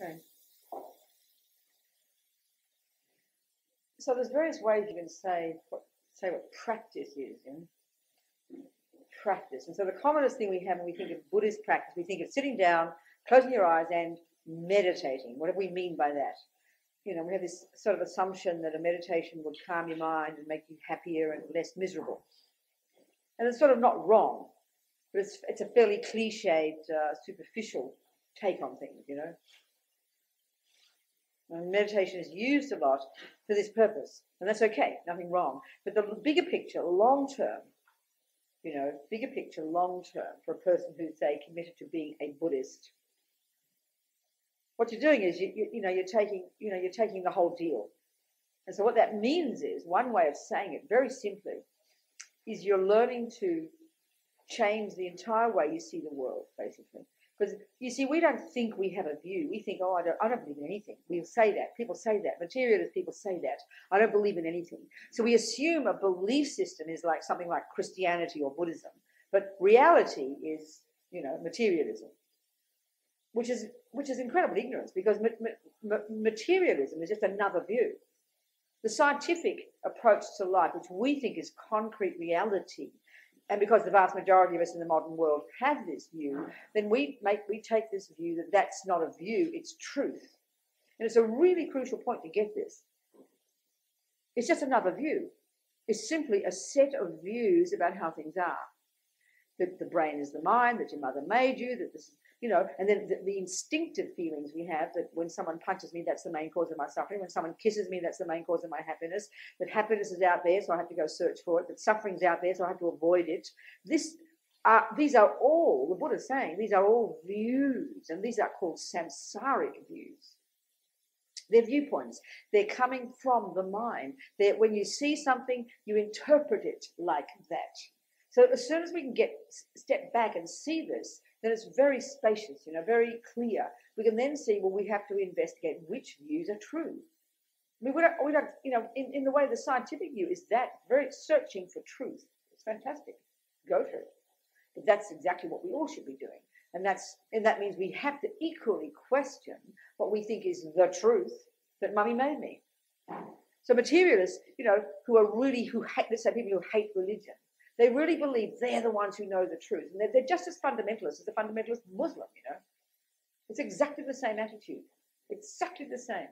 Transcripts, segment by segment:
Okay. So there's various ways you can say what practice is. Practice. And so the commonest thing we have when we think of Buddhist practice, we think of sitting down, closing your eyes and meditating. What do we mean by that? We have this sort of assumption that a meditation would calm your mind and make you happier and less miserable. And it's sort of not wrong, but it's a fairly cliched, superficial take on things, And meditation is used a lot for this purpose, and that's okay, nothing wrong. But the bigger picture, long term, for a person who's, say, committed to being a Buddhist, what you're doing is you're taking the whole deal. And so what that means is, one way of saying it very simply, is you're learning to change the entire way you see the world, basically. Because, you see, we don't think we have a view. We think, oh, I don't believe in anything. We'll say that. People say that. Materialist people say that. I don't believe in anything. So we assume a belief system is like something like Christianity or Buddhism. But reality is, materialism, which is incredible ignorance, because materialism is just another view. The scientific approach to life, which we think is concrete reality, and because the vast majority of us in the modern world have this view, then we take this view that that's not a view, it's truth. And it's a really crucial point to get this. It's just another view. It's simply a set of views about how things are. That the brain is the mind, that your mother made you, that this is, and then the instinctive feelings we have, that when someone punches me, that's the main cause of my suffering. When someone kisses me, that's the main cause of my happiness. That happiness is out there, so I have to go search for it. That suffering's out there, so I have to avoid it. These are all, the Buddha's saying, these are all views, and these are called samsaric views. They're viewpoints. They're coming from the mind. When you see something, you interpret it like that. So as soon as we can step back and see this, then it's very spacious, very clear. We can then see, well, we have to investigate which views are true. I mean, we don't, in the way the scientific view is that, very searching for truth. It's fantastic. Go for it. But that's exactly what we all should be doing. And that means we have to equally question what we think is the truth that Mummy made me. So materialists, who hate, let's say people who hate religion, they really believe they're the ones who know the truth. And they're just as fundamentalist as a fundamentalist Muslim, It's exactly the same attitude. Exactly the same.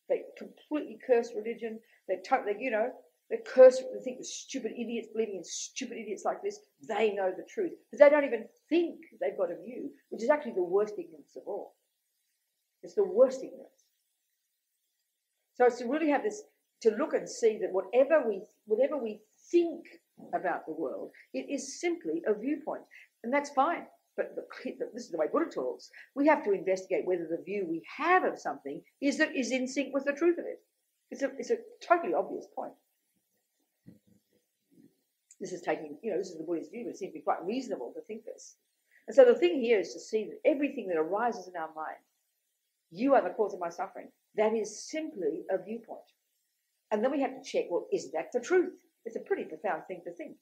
They completely curse religion. They curse, they think the stupid idiots believing in stupid idiots like this, they know the truth. But they don't even think they've got a view, which is actually the worst ignorance of all. It's the worst ignorance. So it's to really have this, to look and see that whatever we think about the world, it is simply a viewpoint. And that's fine. But this is the way Buddha talks. We have to investigate whether the view we have of something is in sync with the truth of it. It's a totally obvious point. This is the Buddhist view, but it seems to be quite reasonable to think this. And so the thing here is to see that everything that arises in our mind, you are the cause of my suffering, that is simply a viewpoint. And then we have to check, well, is that the truth? It's a pretty profound thing to think,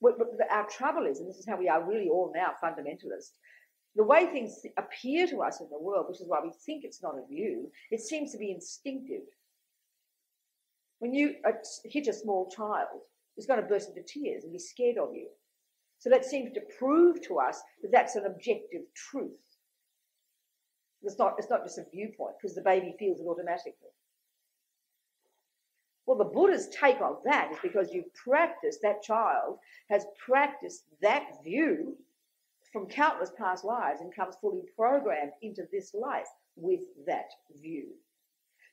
But our trouble is, and this is how we are really all now fundamentalist, the way things appear to us in the world, which is why we think it's not a view, it seems to be instinctive. When you hit a small child, it's going to burst into tears and be scared of you. So that seems to prove to us that that's an objective truth. It's not just a viewpoint, because the baby feels it automatically. Well, the Buddha's take on that is because that child has practiced that view from countless past lives and comes fully programmed into this life with that view.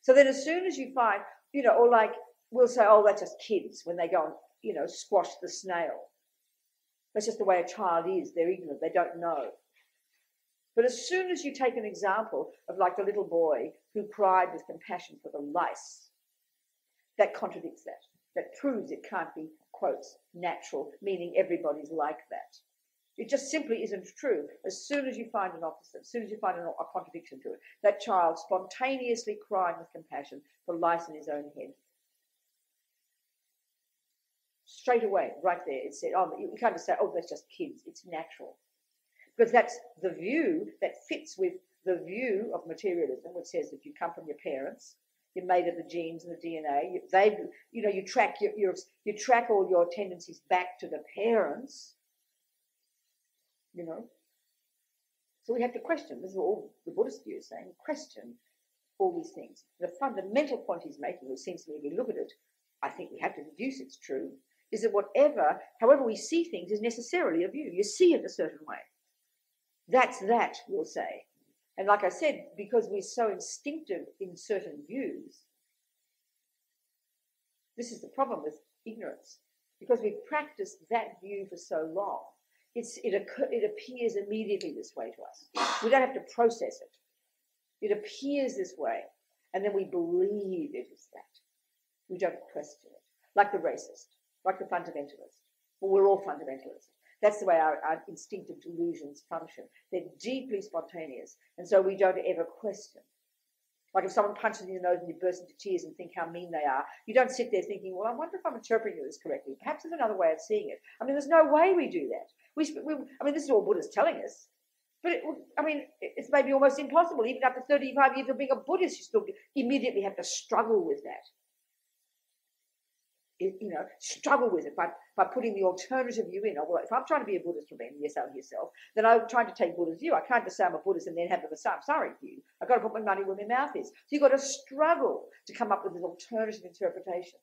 So then as soon as you find, or like we'll say, oh, that's just kids when they go and, squash the snail. That's just the way a child is. They're ignorant. They don't know. But as soon as you take an example of like the little boy who cried with compassion for the lice, that contradicts that. That proves it can't be, quotes, natural, meaning everybody's like that. It just simply isn't true. As soon as you find an opposite, as soon as you find a contradiction to it, that child spontaneously crying with compassion for lice in his own head. Straight away, right there, it said, oh, you can't just say, oh, that's just kids. It's natural. Because that's the view that fits with the view of materialism, which says that you come from your parents, you're made of the genes and the DNA. You track you track all your tendencies back to the parents. So we have to question. This is all the Buddhist view is saying. Question all these things. The fundamental point he's making, which seems to me, if we look at it, I think we have to deduce it's true, is that however we see things, is necessarily a view. You see it a certain way. That's that, we'll say. And like I said, because we're so instinctive in certain views, this is the problem with ignorance. Because we've practiced that view for so long, it appears immediately this way to us. We don't have to process it. It appears this way, and then we believe it is that. We don't question it. Like the racist, like the fundamentalist. Well, we're all fundamentalists. That's the way our instinctive delusions function. They're deeply spontaneous, and so we don't ever question. Like if someone punches you in the nose and you burst into tears and think how mean they are, you don't sit there thinking, well, I wonder if I'm interpreting this correctly. Perhaps there's another way of seeing it. I mean, there's no way we do that. This is all Buddha's telling us. But it's maybe almost impossible. Even after 35 years of being a Buddhist, you still immediately have to struggle with that. Struggle with it by putting the alternative view in. Well, if I'm trying to be a Buddhist, Robina, yourself, then I'm trying to take Buddha's view. I can't just say I'm a Buddhist and then have the samsaric view. I've got to put my money where my mouth is. So you've got to struggle to come up with an alternative interpretation.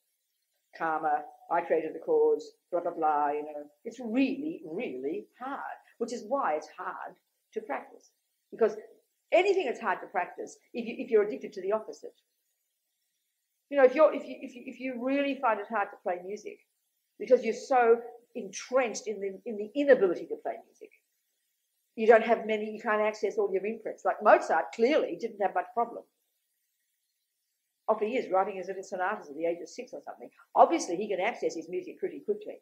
Karma, I created the cause, blah, blah, blah, It's really, really hard, which is why it's hard to practice. Because anything that's hard to practice, if you're addicted to the opposite. If you really find it hard to play music because you're so entrenched in the inability to play music, you can't access all your imprints. Like Mozart clearly didn't have much problem. Often he is writing his little sonatas at the age of 6 or something. Obviously, he can access his music pretty quickly.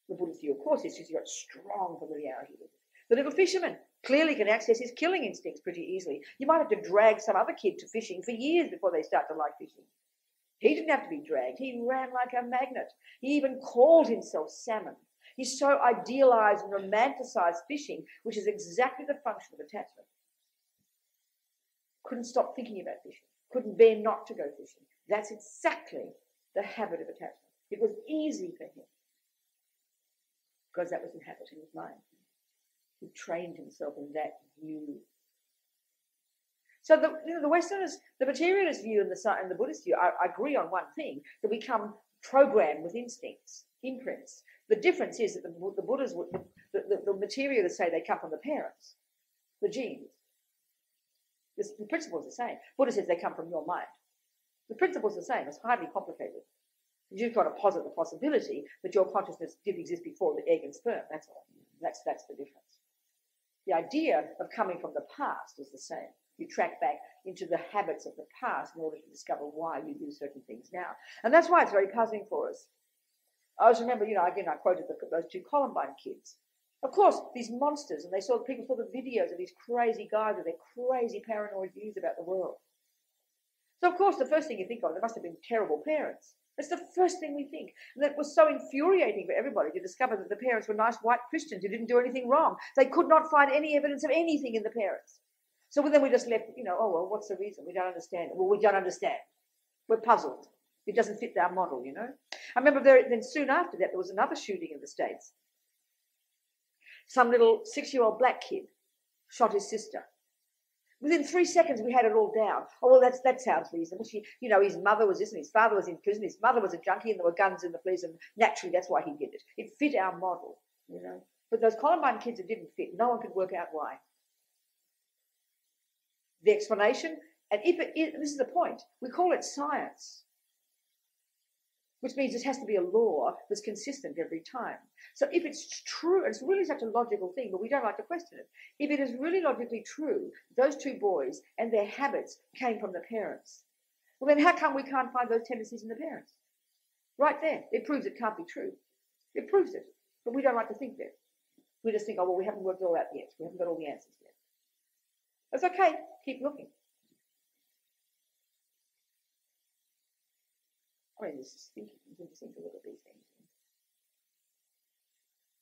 The Buddhist view, of course, is he's got strong familiarity with it. The little fisherman clearly can access his killing instincts pretty easily. You might have to drag some other kid to fishing for years before they start to like fishing. He didn't have to be dragged. He ran like a magnet. He even called himself salmon. He so idealized and romanticized fishing, which is exactly the function of attachment. Couldn't stop thinking about fishing. Couldn't bear not to go fishing. That's exactly the habit of attachment. It was easy for him because that was inhabiting his mind. He trained himself in that view. So the Westerners, the materialist view and the Buddhist view, I agree on one thing, that we come programmed with instincts, imprints. The difference is that the Buddhas, the materialists say they come from the parents, the genes. The principle is the same. Buddha says they come from your mind. The principle is the same. It's hardly complicated. You've got to posit the possibility that your consciousness did exist before the egg and sperm. That's all. That's the difference. The idea of coming from the past is the same. You track back into the habits of the past in order to discover why you do certain things now. And that's why it's very puzzling for us. I always remember, again, I quoted those 2 Columbine kids. Of course, these monsters, and people saw the videos of these crazy guys with their crazy paranoid views about the world. So, of course, the first thing you think of, they must have been terrible parents. That's the first thing we think. And that was so infuriating for everybody to discover that the parents were nice white Christians who didn't do anything wrong. They could not find any evidence of anything in the parents. So then we just left, oh, well, what's the reason? We don't understand it. Well, we don't understand. We're puzzled. It doesn't fit our model, I remember then soon after that, there was another shooting in the States. Some little 6-year-old black kid shot his sister. Within 3 seconds, we had it all down. Oh, well, that sounds reasonable. His mother was this and his father was in prison. His mother was a junkie and there were guns in the police, and naturally that's why he did it. It fit our model, But those Columbine kids, it didn't fit. No one could work out why. The explanation, and this is the point, we call it science, which means it has to be a law that's consistent every time. So if it's true, and it's really such a logical thing, but we don't like to question it. If it is really logically true, those 2 boys and their habits came from the parents, well, then how come we can't find those tendencies in the parents? Right there. It proves it can't be true. It proves it. But we don't like to think that. We just think, oh, well, we haven't worked it all out yet. We haven't got all the answers yet. That's okay. Keep looking. This is thinking. It's interesting to look at these things.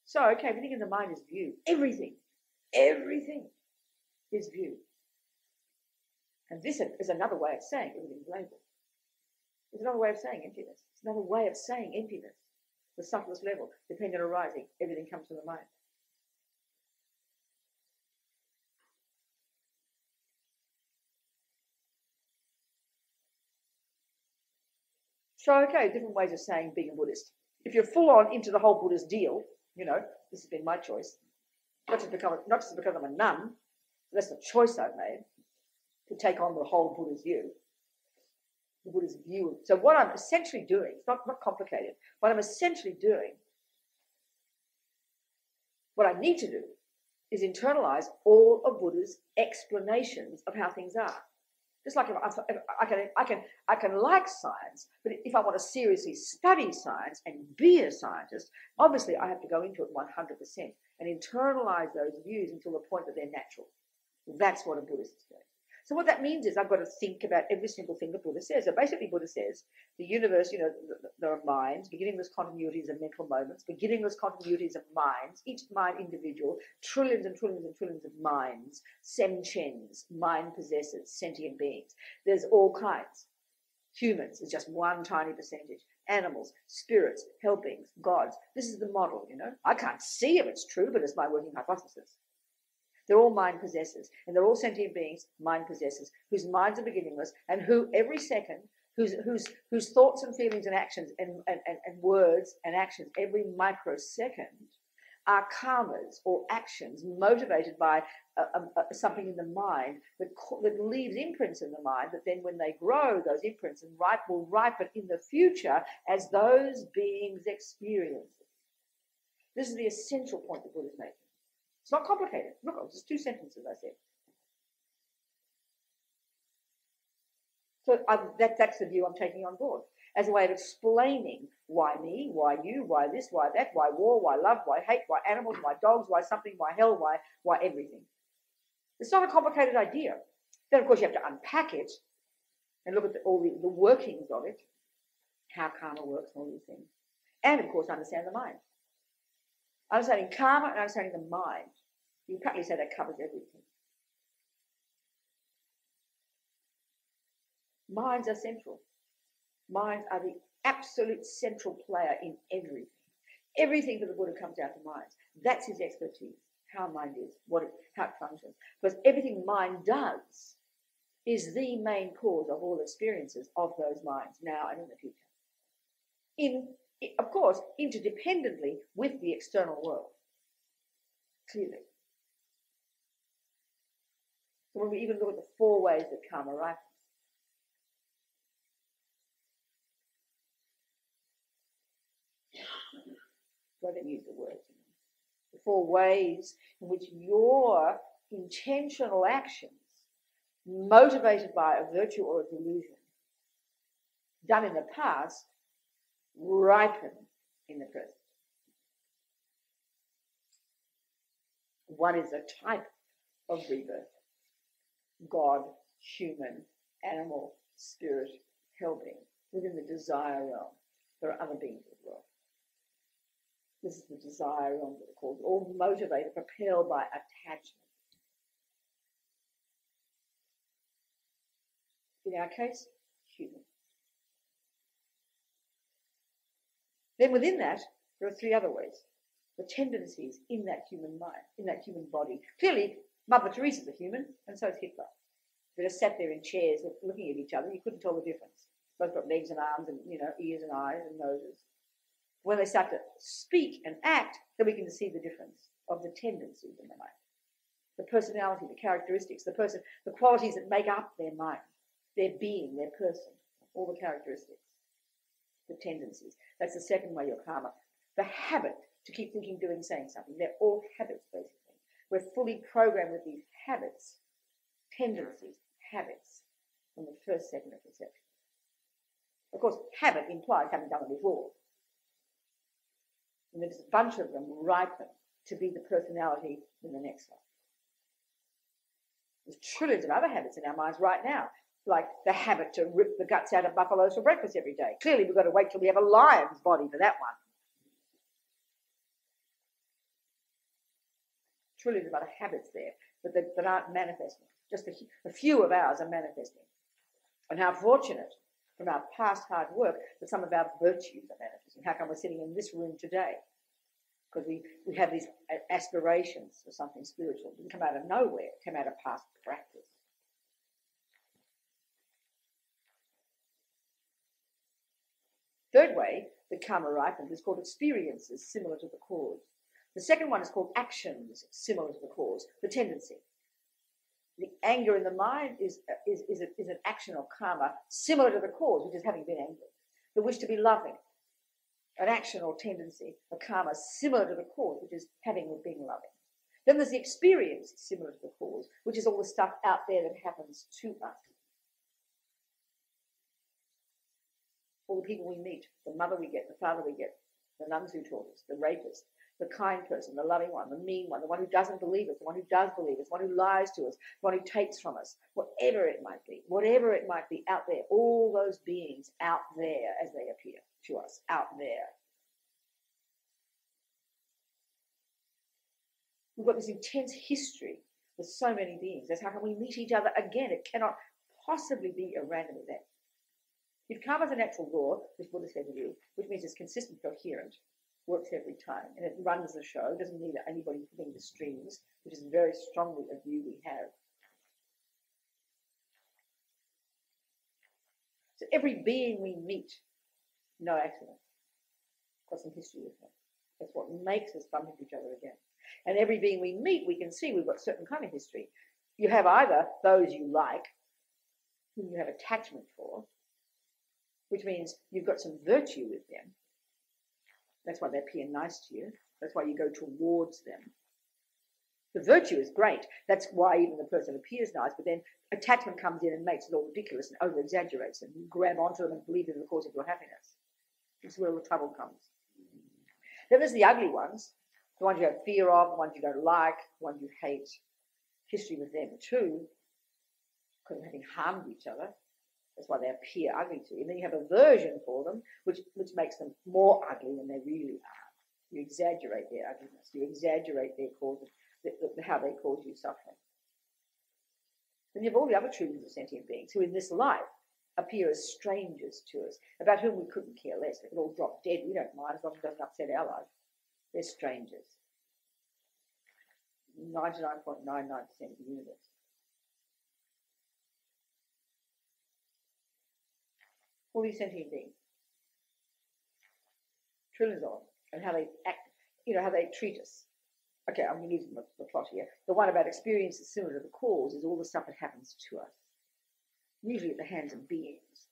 So, okay, everything in the mind is view. Everything is view. And this is another way of saying everything's labeled. It's another way of saying emptiness. It's another way of saying emptiness. The subtlest level, dependent arising, everything comes from the mind. So, okay, different ways of saying being a Buddhist. If you're full on into the whole Buddhist deal, you know, this has been my choice. Not just because I'm a nun, that's the choice I've made to take on the whole Buddhist view. The Buddhist view. So what I'm essentially doing, it's not complicated, what I'm essentially doing, what I need to do is internalize all of Buddha's explanations of how things are. Just like if I can like science, but if I want to seriously study science and be a scientist, obviously I have to go into it 100% and internalize those views until the point that they're natural. That's what a Buddhist is doing. So what that means is I've got to think about every single thing that Buddha says. So basically Buddha says the universe, you know, there are minds, beginningless continuities of mental moments, beginningless continuities of minds, each mind individual, trillions and trillions and trillions of minds, sentients, mind possessors, sentient beings. There's all kinds. Humans is just one tiny percentage. Animals, spirits, hell beings, gods. This is the model, you know. I can't see if it's true, but it's my working hypothesis. They're all mind possessors, and they're all sentient beings, mind possessors, whose minds are beginningless, and who every second, whose thoughts and feelings and actions and words and actions every microsecond are karmas or actions motivated by something in the mind that leaves imprints in the mind that then when they grow, those imprints will ripen in the future as those beings experience it. This is the essential point that Buddha is making. It's not complicated. Look, it's just two sentences I said. So that's the view I'm taking on board as a way of explaining why me, why you, why this, why that, why war, why love, why hate, why animals, why dogs, why something, why hell, why everything. It's not a complicated idea. Then, of course, you have to unpack it and look at all the workings of it, how karma works and all these things. And, of course, understand the mind. Understanding karma and understanding the mind. You can practically say that covers everything. Minds are central. Minds are the absolute central player in everything. Everything for the Buddha comes down to minds. That's his expertise, how mind is, how it functions. Because everything mind does is the main cause of all experiences of those minds now and in the future. Of course, interdependently with the external world, clearly. So when we even look at the 4 ways that karma ripens, so I don't use the words. The 4 ways in which your intentional actions, motivated by a virtue or a delusion, done in the past, ripen in the present. One is a type of rebirth. God, human, animal, spirit, hell being. Within the desire realm, there are other beings as well. This is the desire realm that are called, all motivated, propelled by attachment. In our case, human. Then within that, there are 3 other ways. The tendencies in that human mind, in that human body. Clearly, Mother Teresa's a human, and so is Hitler. They just sat there in chairs looking at each other. You couldn't tell the difference. Both got legs and arms and, ears and eyes and noses. When they start to speak and act, then we can see the difference of the tendencies in the mind. The personality, the characteristics, the qualities that make up their mind, their being, their person, all the characteristics. The tendencies. That's the second way, your karma. The habit to keep thinking, doing, saying something. They're all habits, basically. We're fully programmed with these habits, tendencies, habits, from the first second of conception. Of course, habit implies having done it before. And there's a bunch of them ripen to be the personality in the next life. There's trillions of other habits in our minds right now, like the habit to rip the guts out of buffaloes for breakfast every day. Clearly, we've got to wait till we have a lion's body for that one. Trillions of other habits there, but that aren't manifesting. Just a few of ours are manifesting. And how fortunate from our past hard work that some of our virtues are manifesting. How come we're sitting in this room today? Because we have these aspirations for something spiritual. It didn't come out of nowhere. It came out of past practice. Third way that karma ripens is called experiences similar to the cause. The second one is called actions similar to the cause, the tendency. The anger in the mind is an action of karma similar to the cause, which is having been angry. The wish to be loving, an action or tendency of karma similar to the cause, which is having or being loving. Then there's the experience similar to the cause, which is all the stuff out there that happens to us. All the people we meet, the mother we get, the father we get, the nuns who taught us, the rapist, the kind person, the loving one, the mean one, the one who doesn't believe us, the one who does believe us, the one who lies to us, the one who takes from us, whatever it might be out there, all those beings out there as they appear to us, out there. We've got this intense history with so many beings. That's how can we meet each other again? It cannot possibly be a random event. If karma is a natural law, which Buddha said to you, which means it's consistent, coherent, works every time, and it runs the show, doesn't need anybody putting the strings, which is very strongly a view we have. So every being we meet, no accident, got some history with them. That's what makes us bump into each other again. And every being we meet, we can see we've got certain kind of history. You have either those you like, whom you have attachment for, which means you've got some virtue with them. That's why they appear nice to you. That's why you go towards them. The virtue is great. That's why even the person appears nice, but then attachment comes in and makes it all ridiculous and over-exaggerates it. And you grab onto them and believe in the cause of your happiness. This is where all the trouble comes. Then there's the ugly ones, the ones you have fear of, the ones you don't like, the ones you hate. History with them too, because of having harmed each other. That's why they appear ugly to you. And then you have aversion for them, which makes them more ugly than they really are. You exaggerate their ugliness. You exaggerate their cause, how they cause you suffering. Then you have all the other trillions of sentient beings who in this life appear as strangers to us, about whom we couldn't care less. They could all drop dead. We don't mind as long as it doesn't upset our life. They're strangers. 99.99% of the universe. All these sentient beings, trillions of them, and how they act, how they treat us. Okay, I'm using the plot here. The one about experiences similar to the cause is all the stuff that happens to us, usually at the hands of beings.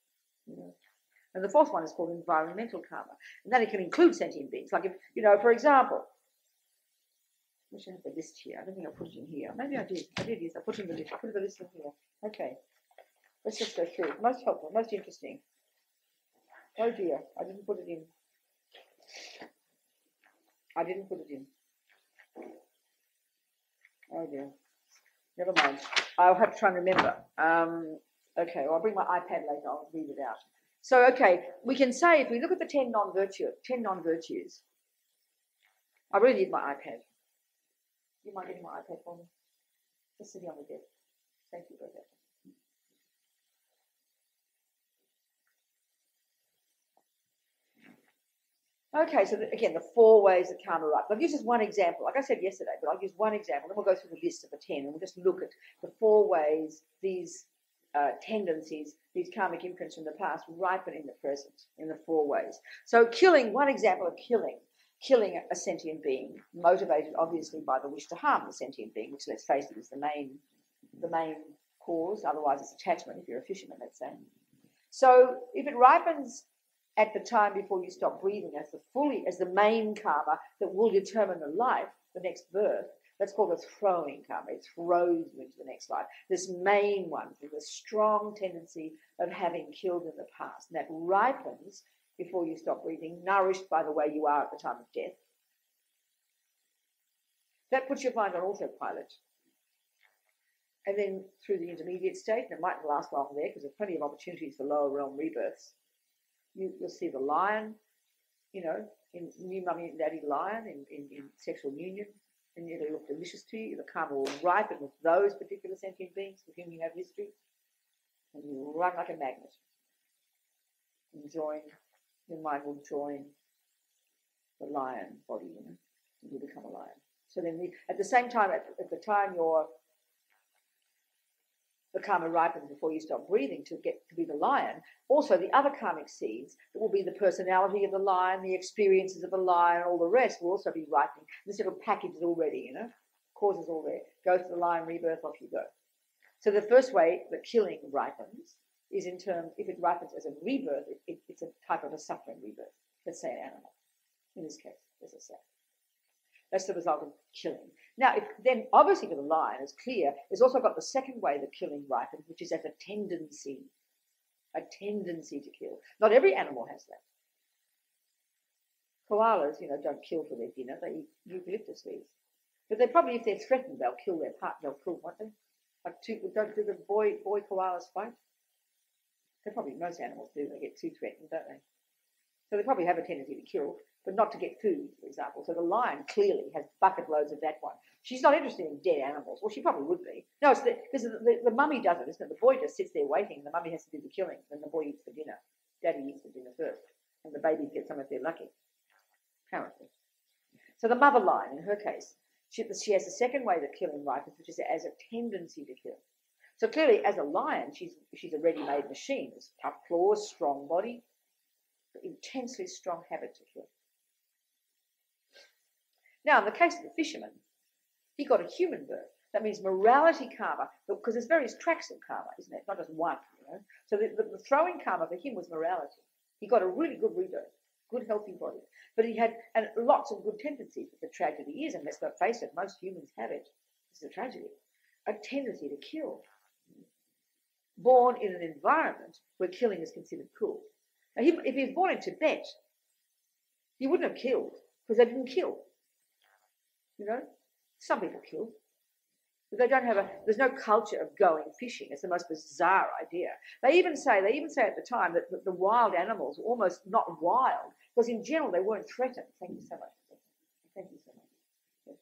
And the fourth one is called environmental karma, and that it can include sentient beings. Like if, for example, I wish I had the list here. I don't think I put it in here. Maybe I did. Yes. I put it in the list. I put the list in here. Okay, let's just go through it. Most helpful, most interesting. Oh dear, I didn't put it in. Oh dear. Never mind. I'll have to try and remember. Okay, well, I'll bring my iPad later. I'll read it out. So, okay, we can say if we look at the 10 non-virtues. I really need my iPad. You mind getting my iPad for me? Just sitting on the desk. Thank you very much. Okay, so again, the 4 ways that karma ripens. I'll use just one example. Like I said yesterday, but I'll use one example. Then we'll go through the list of the 10 and we'll just look at the 4 ways these tendencies, these karmic imprints from the past ripen in the present in the 4 ways. So killing, one example of killing a sentient being, motivated obviously by the wish to harm the sentient being, which let's face it is the main cause. Otherwise it's attachment if you're a fisherman, let's say. So if it ripens at the time before you stop breathing as the main karma that will determine the life, the next birth, that's called a throwing karma. It throws you into the next life. This main one with a strong tendency of having killed in the past. And that ripens before you stop breathing, nourished by the way you are at the time of death. That puts your mind on autopilot. And then through the intermediate state, and it mightn't last long there because there's plenty of opportunities for lower realm rebirths. You'll see the lion, in new mummy and daddy lion in sexual union. and it'll look delicious to you. The karma will ripen with those particular sentient beings with whom you have history, and you will run like a magnet. And your mind will join the lion body, and you become a lion. So then, at the same time, at the time the karma ripens before you stop breathing to get to be the lion, also the other karmic seeds that will be the personality of the lion, the experiences of the lion, all the rest will also be ripening. This little package is all ready, causes all there. Go to the lion rebirth, off you go. So the first way that killing ripens is in terms, if it ripens as a rebirth, it's a type of a suffering rebirth. Let's say an animal. In this case, as I say. That's the result of killing. Now, then obviously for the lion, it's clear, it's also got the second way that killing ripens, which is as a tendency to kill. Not every animal has that. Koalas, don't kill for their dinner. They eat eucalyptus leaves. But they probably, if they're threatened, they'll kill their partner. They'll kill, won't they? Don't do the boy koalas fight? They probably, most animals do. They get too threatened, don't they? So they probably have a tendency to kill, but not to get food, for example. So the lion clearly has bucket loads of that one. She's not interested in dead animals. Well, she probably would be. No, it's because the mummy does it, isn't it? The boy just sits there waiting. The mummy has to do the killing, and the boy eats the dinner. Daddy eats the dinner first, and the babies get some if they're lucky, apparently. So the mother lion, in her case, she has a second way that killing ripens, which is as a tendency to kill. So clearly, as a lion, she's a ready-made machine. It's tough claws, strong body, intensely strong habit to kill. Now, in the case of the fisherman, he got a human birth. That means morality karma, because there's various tracks of karma, isn't it? Not just one, So the throwing karma for him was morality. He got a really good rebirth, good healthy body. But he had lots of good tendencies. But the tragedy is, and let's not face it, most humans have it. This is a tragedy. A tendency to kill. Born in an environment where killing is considered cool. Now, if he was born in Tibet, he wouldn't have killed because they didn't kill. Some people kill, but they don't have there's no culture of going fishing. It's the most bizarre idea. They even say at the time that the wild animals were almost not wild because in general they weren't threatened. Thank you so much. Thank you so much.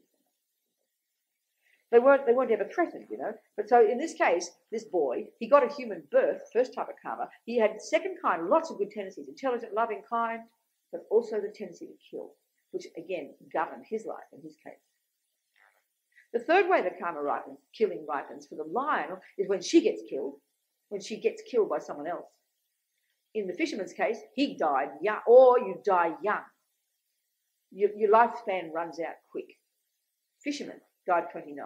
They weren't ever threatened, But so in this case, this boy, he got a human birth, first type of karma. He had second kind, lots of good tendencies, intelligent, loving, kind, but also the tendency to kill, which again governed his life in his case. The third way that karma killing ripens for the lion is when she gets killed by someone else. In the fisherman's case, he died young, or you die young. Your lifespan runs out quick. Fisherman died 29.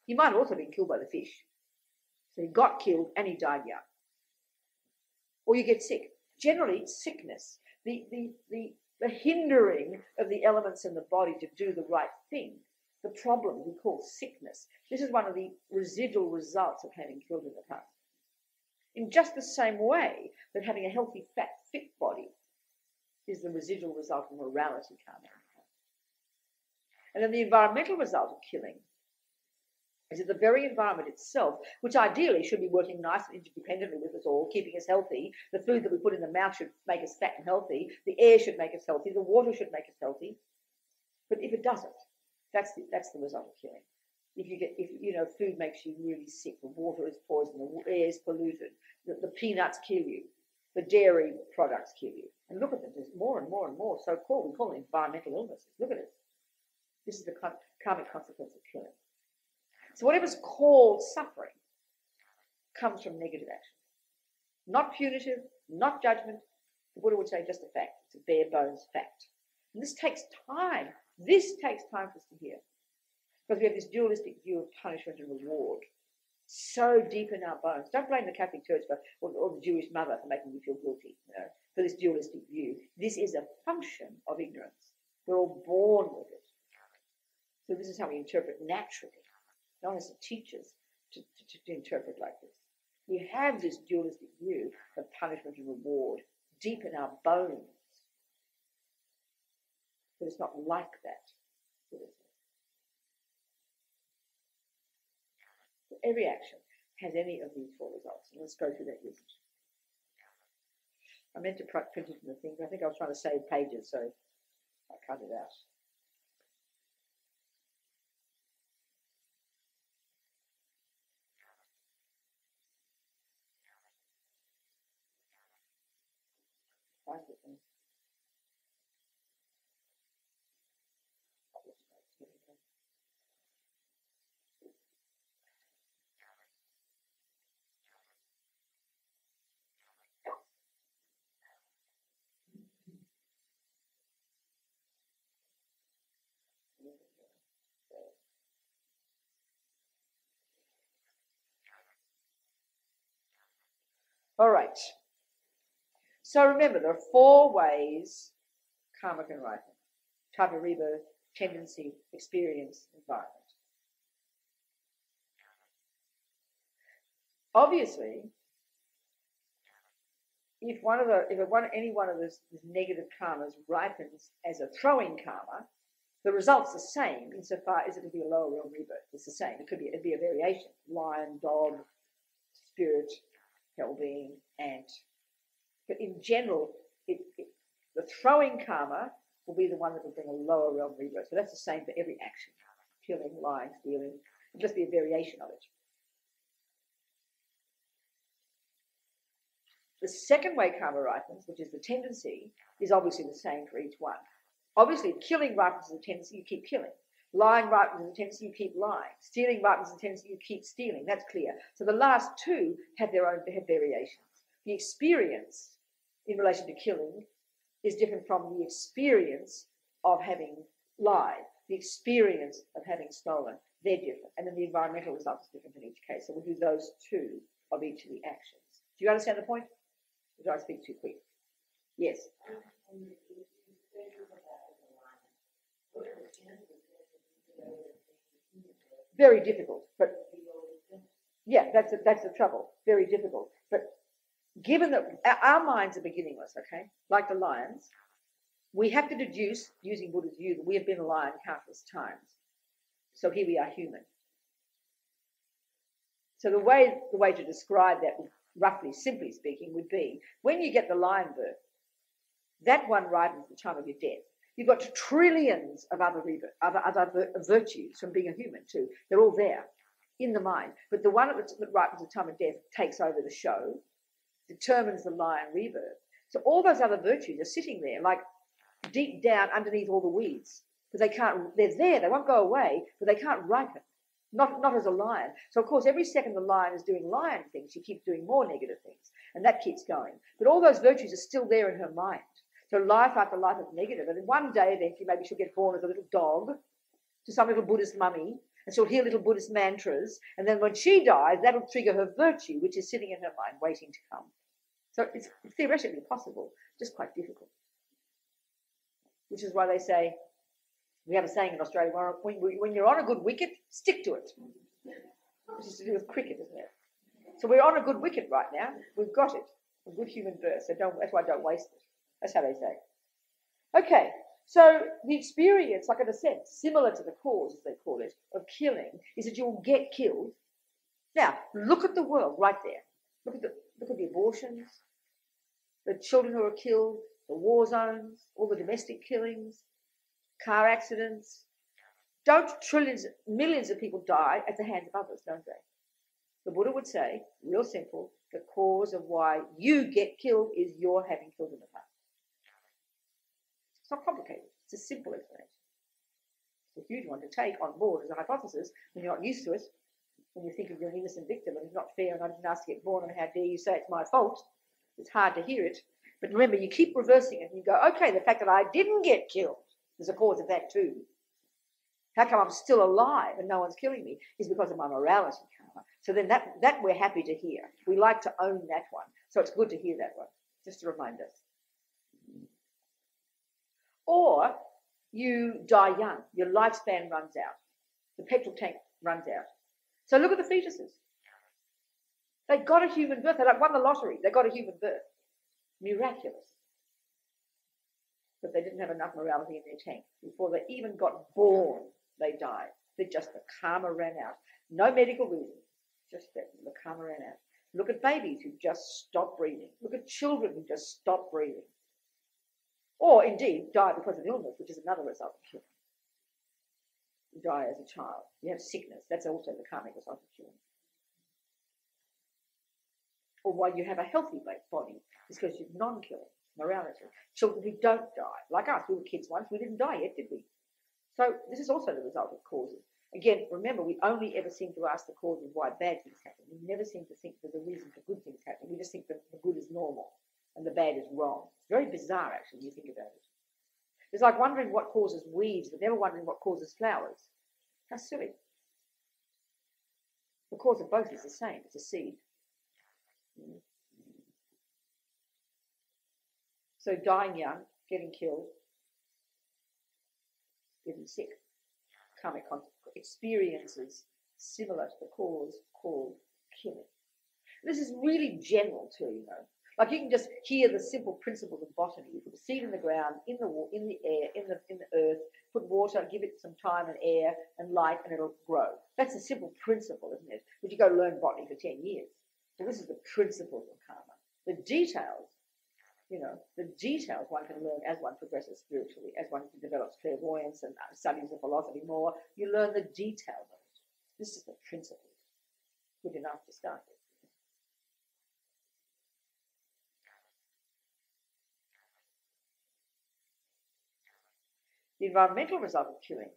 He might have also been killed by the fish. So he got killed and he died young. Or you get sick. Generally, sickness, the hindering of the elements in the body to do the right thing, the problem we call sickness. This is one of the residual results of having killed in the past. In just the same way that having a healthy, fat, fit body is the residual result of morality karma. And then the environmental result of killing is that the very environment itself, which ideally should be working nice and interdependently with us all, keeping us healthy, the food that we put in the mouth should make us fat and healthy, the air should make us healthy, the water should make us healthy. But if it doesn't, that's the result of killing. If food makes you really sick, the water is poisoned, the air is polluted, the peanuts kill you, the dairy products kill you. And look at them, there's more and more and more so-called, we call them environmental illnesses. Look at it. This is the karmic consequence of killing. So whatever's called suffering comes from negative action. Not punitive, not judgment. The Buddha would say just a fact. It's a bare bones fact. And this takes time. This takes time for us to hear. Because we have this dualistic view of punishment and reward so deep in our bones. Don't blame the Catholic Church or the Jewish mother for making you feel guilty, for this dualistic view. This is a function of ignorance. We're all born with it. So this is how we interpret naturally. No one has to teach us to interpret like this. We have this dualistic view of punishment and reward deep in our bones. But it's not like that. So every action has any of these four results. And let's go through that list. I meant to print it from the thing, but I think I was trying to save pages, so I cut it out. find it then. All right. So remember, there are 4 ways karma can ripen. Type of rebirth, tendency, experience, environment. Obviously, if any one of those negative karmas ripens as a throwing karma, the result's the same insofar as it'll be a lower realm rebirth. It's the same. It'd be a variation. Lion, dog, spirit, hell being, ant. But in general, the throwing karma will be the one that will bring a lower realm rebirth. So that's the same for every action. Killing, lying, stealing. It'll just be a variation of it. The second way karma ripens, which is the tendency, is obviously the same for each one. Obviously, killing ripens as a tendency, you keep killing. Lying ripens as a tendency, you keep lying. Stealing ripens as a tendency, you keep stealing. That's clear. So the last 2 have variations. The experience in relation to killing is different from the experience of having lied, the experience of having stolen. They're different. And then the environmental result is different in each case. So we'll do those 2 of each of the actions. Do you understand the point? Or did I speak too quick? Yes. Very difficult, but yeah, that's the trouble. Very difficult. But given that our minds are beginningless, okay, like the lions, we have to deduce, using Buddha's view, that we have been a lion countless times. So here we are human. So the way to describe that, roughly, simply speaking, would be when you get the lion birth, that one ripens at the time of your death. You've got trillions of other virtues from being a human too. They're all there in the mind. But the one that ripens at the time of death takes over the show, determines the lion rebirth. So all those other virtues are sitting there like deep down underneath all the weeds. Because they're there, they won't go away, but they can't ripen. Not as a lion. So of course every second the lion is doing lion things, she keeps doing more negative things. And that keeps going. But all those virtues are still there in her mind. So life after life is negative. And then one day eventually maybe she'll get born as a little dog to some little Buddhist mummy, and she'll hear little Buddhist mantras. And then when she dies, that'll trigger her virtue, which is sitting in her mind waiting to come. So it's theoretically possible, just quite difficult. Which is why they say, we have a saying in Australia, when you're on a good wicket, stick to it. Which is to do with cricket, isn't it? So we're on a good wicket right now. We've got it. A good human birth. So that's why don't waste it. That's how they say. Okay, so the experience, like in a sense, similar to the cause, as they call it, of killing, is that you'll get killed. Now, look at the world right there. Look at the abortions, the children who are killed, the war zones, all the domestic killings, car accidents. Don't millions of people die at the hands of others, don't they? The Buddha would say, real simple, the cause of why you get killed is your having killed in the past. It's not complicated. It's a simple explanation. It's a huge one to take on board as a hypothesis when you're not used to it, when you think of you're an innocent victim and it's not fair and I didn't ask to get born and how dare you say it's my fault. It's hard to hear it. But remember, you keep reversing it and you go, okay, the fact that I didn't get killed is a cause of that too. How come I'm still alive and no one's killing me is because of my morality karma. So then that we're happy to hear. We like to own that one. So it's good to hear that one, just to remind us. Or you die young. Your lifespan runs out. The petrol tank runs out. So look at the fetuses. They got a human birth. They won the lottery. They got a human birth. Miraculous. But they didn't have enough morality in their tank. Before they even got born, they died. The karma ran out. No medical reason. Just that the karma ran out. Look at babies who just stop breathing. Look at children who just stop breathing. Or indeed die because of illness, which is another result of killing. You die as a child. You have sickness. That's also the karmic result of killing. Or why you have a healthy body is because you're non-killing. Morality. Children who don't die. Like us, we were kids once, we didn't die yet, did we? So this is also the result of causes. Again, remember, we only ever seem to ask the cause of why bad things happen. We never seem to think there's a reason for good things happening. We just think that the good is normal and the bad is wrong. It's very bizarre, actually, when you think about it. It's like wondering what causes weeds, but never wondering what causes flowers. How silly. The cause of both is the same. It's a seed. So dying young, getting killed, getting sick, karmic experiences similar to the cause called killing. This is really general too, you know. Like you can just hear the simple principles of botany. You put a seed in the ground, in the air, in the earth, put water, give it some time and air and light, and it'll grow. That's a simple principle, isn't it? But you go learn botany for 10 years. So this is the principles of karma. The details, you know, the details one can learn as one progresses spiritually, as one develops clairvoyance and studies the philosophy more. You learn the details of it. This is the principle. Good enough to start with. The environmental result of killing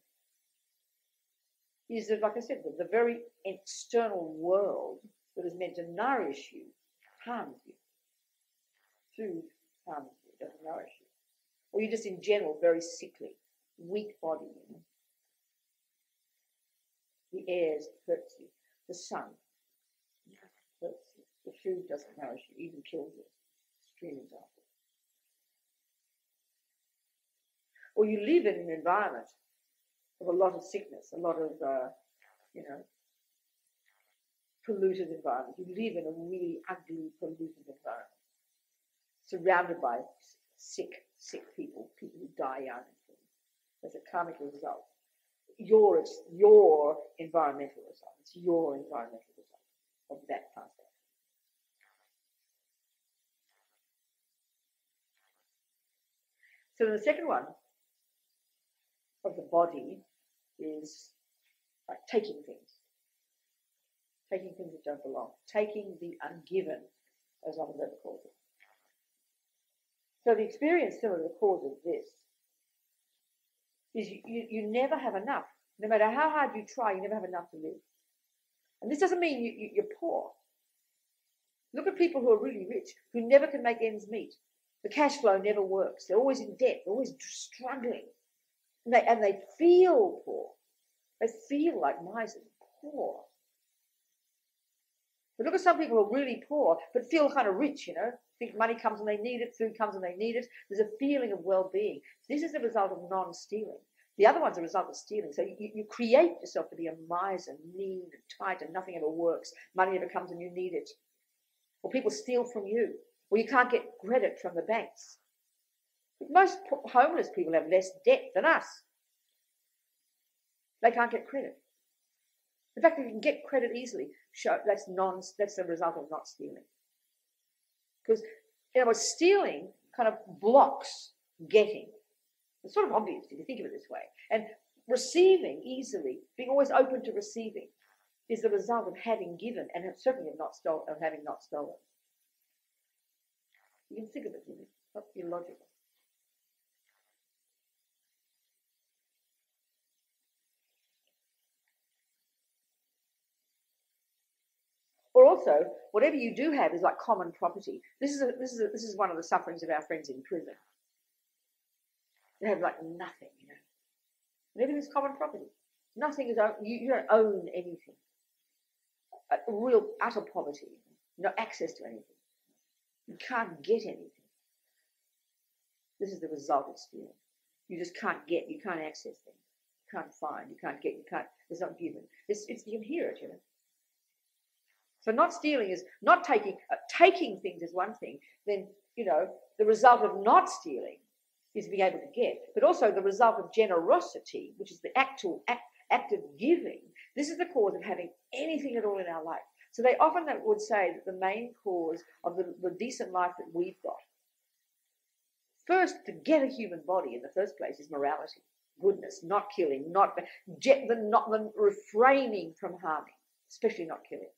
is that, like I said, the very external world that is meant to nourish you harms you. Food harms you, doesn't nourish you. Or you're just in general very sickly, weak body. You know? The air hurts you. The sun hurts you. The food doesn't nourish you, even kills you. Extreme example. Or you live in an environment of a lot of sickness, a lot of, you know, polluted environment. You live in a really ugly, polluted environment, surrounded by sick people, people who die young. That's a karmic result. Your environmental result. It's your environmental result of that past act. So the second one of the body is like taking things that don't belong, taking the ungiven, as Robina calls it. So the experience similar to the cause of this is you never have enough. No matter how hard you try, you never have enough to live. And this doesn't mean you're poor. Look at people who are really rich, who never can make ends meet. The cash flow never works. They're always in debt. They're always struggling. And they feel poor. They feel like misers, poor. But look at some people who are really poor, but feel kind of rich, you know. Think money comes when they need it, food comes when they need it. There's a feeling of well-being. This is the result of non-stealing. The other one's a result of stealing. So you create yourself to be a miser, mean and tight, and nothing ever works. Money never comes when you need it. Or people steal from you. Or you can't get credit from the banks. Most homeless people have less debt than us. They can't get credit. In fact, if you can get credit easily, that's the result of not stealing. Because, you know, stealing kind of blocks getting. It's sort of obvious if you think of it this way. And receiving easily, being always open to receiving, is the result of having given and certainly of having not stolen. You can think of it, it's not illogical. Or also, whatever you do have is like common property. This is one of the sufferings of our friends in prison. They have like nothing, you know. And everything is common property. Nothing is you don't own anything. A real utter poverty. No access to anything. You can't get anything. This is the result of stealing. You just can't get. You can't access things. You can't find. You can't get. You can't. It's not given. You can hear it, you know. So not stealing is not taking. Taking things is one thing. Then, you know, the result of not stealing is being able to get. But also the result of generosity, which is the actual act of giving. This is the cause of having anything at all in our life. So they often would say that the main cause of the decent life that we've got, first, to get a human body in the first place is morality, goodness, not killing, not the refraining from harming, especially not killing.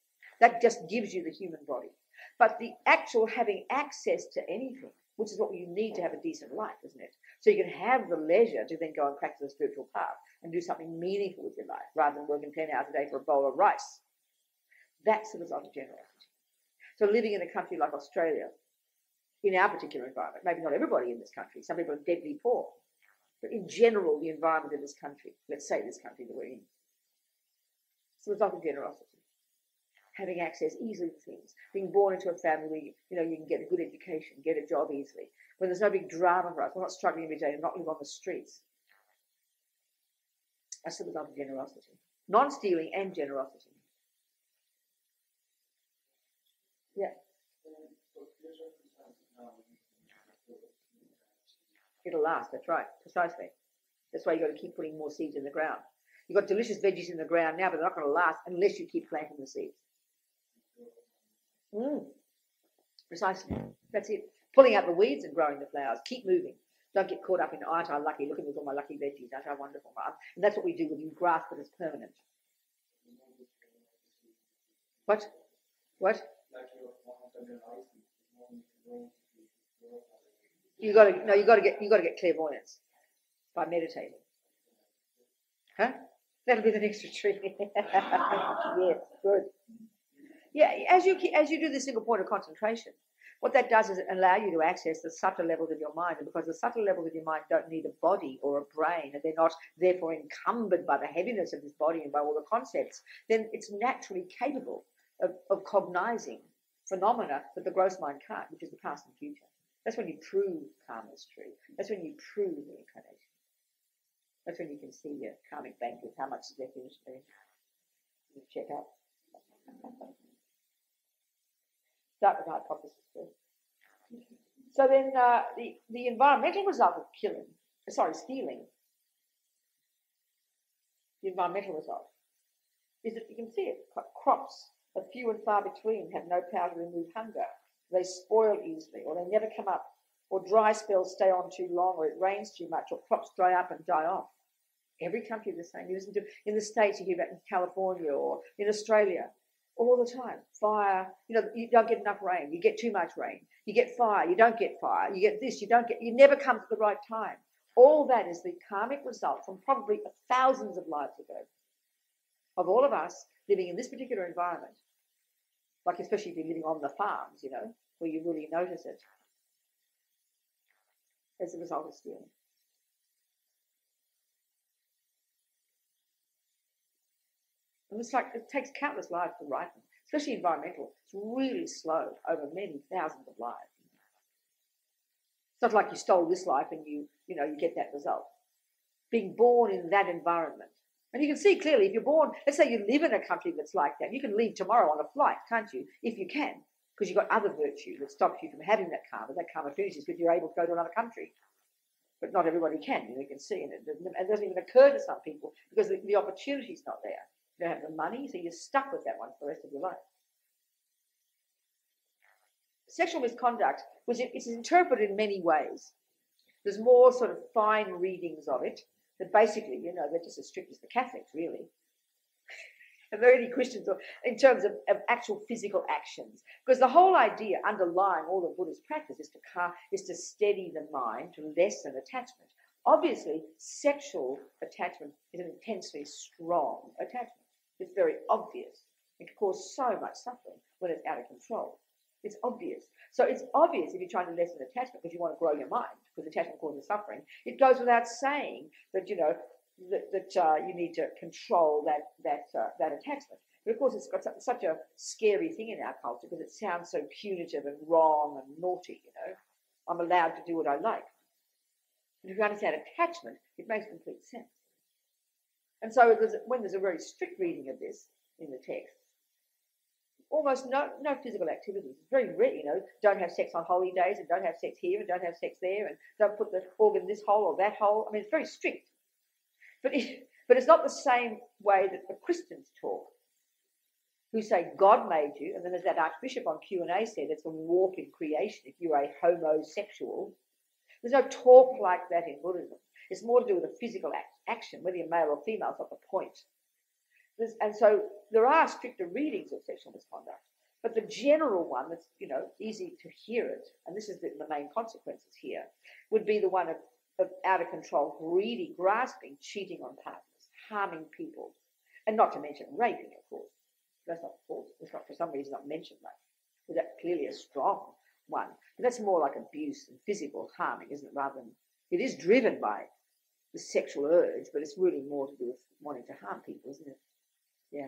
That just gives you the human body. But the actual having access to anything, which is what you need to have a decent life, isn't it? So you can have the leisure to then go and practice the spiritual path and do something meaningful with your life rather than working 10 hours a day for a bowl of rice. That's the result of generosity. So living in a country like Australia, in our particular environment, maybe not everybody in this country, some people are deadly poor, but in general, the environment in this country, let's say this country that we're in, it's the result of generosity. Having access easily to things, being born into a family where you can get a good education, get a job easily, when there's no big drama for us, we're not struggling every day to not live on the streets. That's the result of generosity. Non-stealing and generosity. Yeah. It'll last, that's right, precisely. That's why you've got to keep putting more seeds in the ground. You've got delicious veggies in the ground now, but they're not going to last unless you keep planting the seeds. Precisely. That's it. Pulling out the weeds and growing the flowers. Keep moving. Don't get caught up in, aren't I lucky? Look at me with all my lucky veggies. Aren't I wonderful? And that's what we do with grass that is permanent. What? You got to get clairvoyance by meditating. Huh? That'll be the next retreat. Yes, good. Yeah, as you do this single point of concentration, what that does is it allow you to access the subtle levels of your mind, and because the subtle levels of your mind don't need a body or a brain, and they're not therefore encumbered by the heaviness of this body and by all the concepts, then it's naturally capable of cognizing phenomena that the gross mind can't, which is the past and future. That's when you prove karma is true. That's when you prove reincarnation. That's when you can see your karmic bank with how much is left in it. You check out. Start with the hypothesis first. So then the environmental result of stealing, the environmental result is that you can see it. Crops are few and far between, have no power to remove hunger. They spoil easily, or they never come up, or dry spells stay on too long, or it rains too much, or crops dry up and die off. Every country the same. You listen to in the States, you hear about in California or in Australia, all the time. Fire, you don't get enough rain. You get too much rain. You get fire. You don't get fire. You get this. You never come at the right time. All that is the karmic result from probably thousands of lives ago of all of us living in this particular environment. Like especially if you're living on the farms, where you really notice it as a result of stealing. And it's like it takes countless lives to ripen, especially environmental. It's really slow over many thousands of lives. It's not like you stole this life and you get that result. Being born in that environment. And you can see clearly if you're born, let's say you live in a country that's like that, you can leave tomorrow on a flight, can't you? If you can, because you've got other virtue that stops you from having that karma. That karma finishes because you're able to go to another country. But not everybody can, you can see. And it doesn't even occur to some people because the opportunity's not there. You don't have the money, so you're stuck with that one for the rest of your life. Sexual misconduct, it's interpreted in many ways. There's more sort of fine readings of it, that basically, they're just as strict as the Catholics, really. And there are any Christians in terms of actual physical actions. Because the whole idea underlying all of Buddha's practice is to steady the mind, to lessen attachment. Obviously, sexual attachment is an intensely strong attachment. It's very obvious. It can cause so much suffering when it's out of control. It's obvious. So it's obvious if you're trying to lessen attachment because you want to grow your mind, because attachment causes suffering. It goes without saying that you need to control that attachment. But of course, it's got such a scary thing in our culture because it sounds so punitive and wrong and naughty. I'm allowed to do what I like. But if you understand attachment, it makes complete sense. And so when there's a very strict reading of this in the text, almost no physical activities. It's very rare, don't have sex on holy days and don't have sex here and don't have sex there and don't put the organ in this hole or that hole. I mean, it's very strict. But it's not the same way that the Christians talk, who say God made you, and then as that Archbishop on Q&A said, it's a walk in creation if you're a homosexual. There's no talk like that in Buddhism. It's more to do with a physical action, whether you're male or female, is not the point. And so there are stricter readings of sexual misconduct. But the general one that's, easy to hear it, and this is the main consequences here, would be the one of out of control, greedy, grasping, cheating on partners, harming people, and not to mention raping, of course. That's not false. It's not, for some reason, not mentioned much. But that's clearly a strong one. But that's more like abuse and physical harming, isn't it? Rather than, it is driven by the sexual urge, but it's really more to do with wanting to harm people, isn't it? Yeah.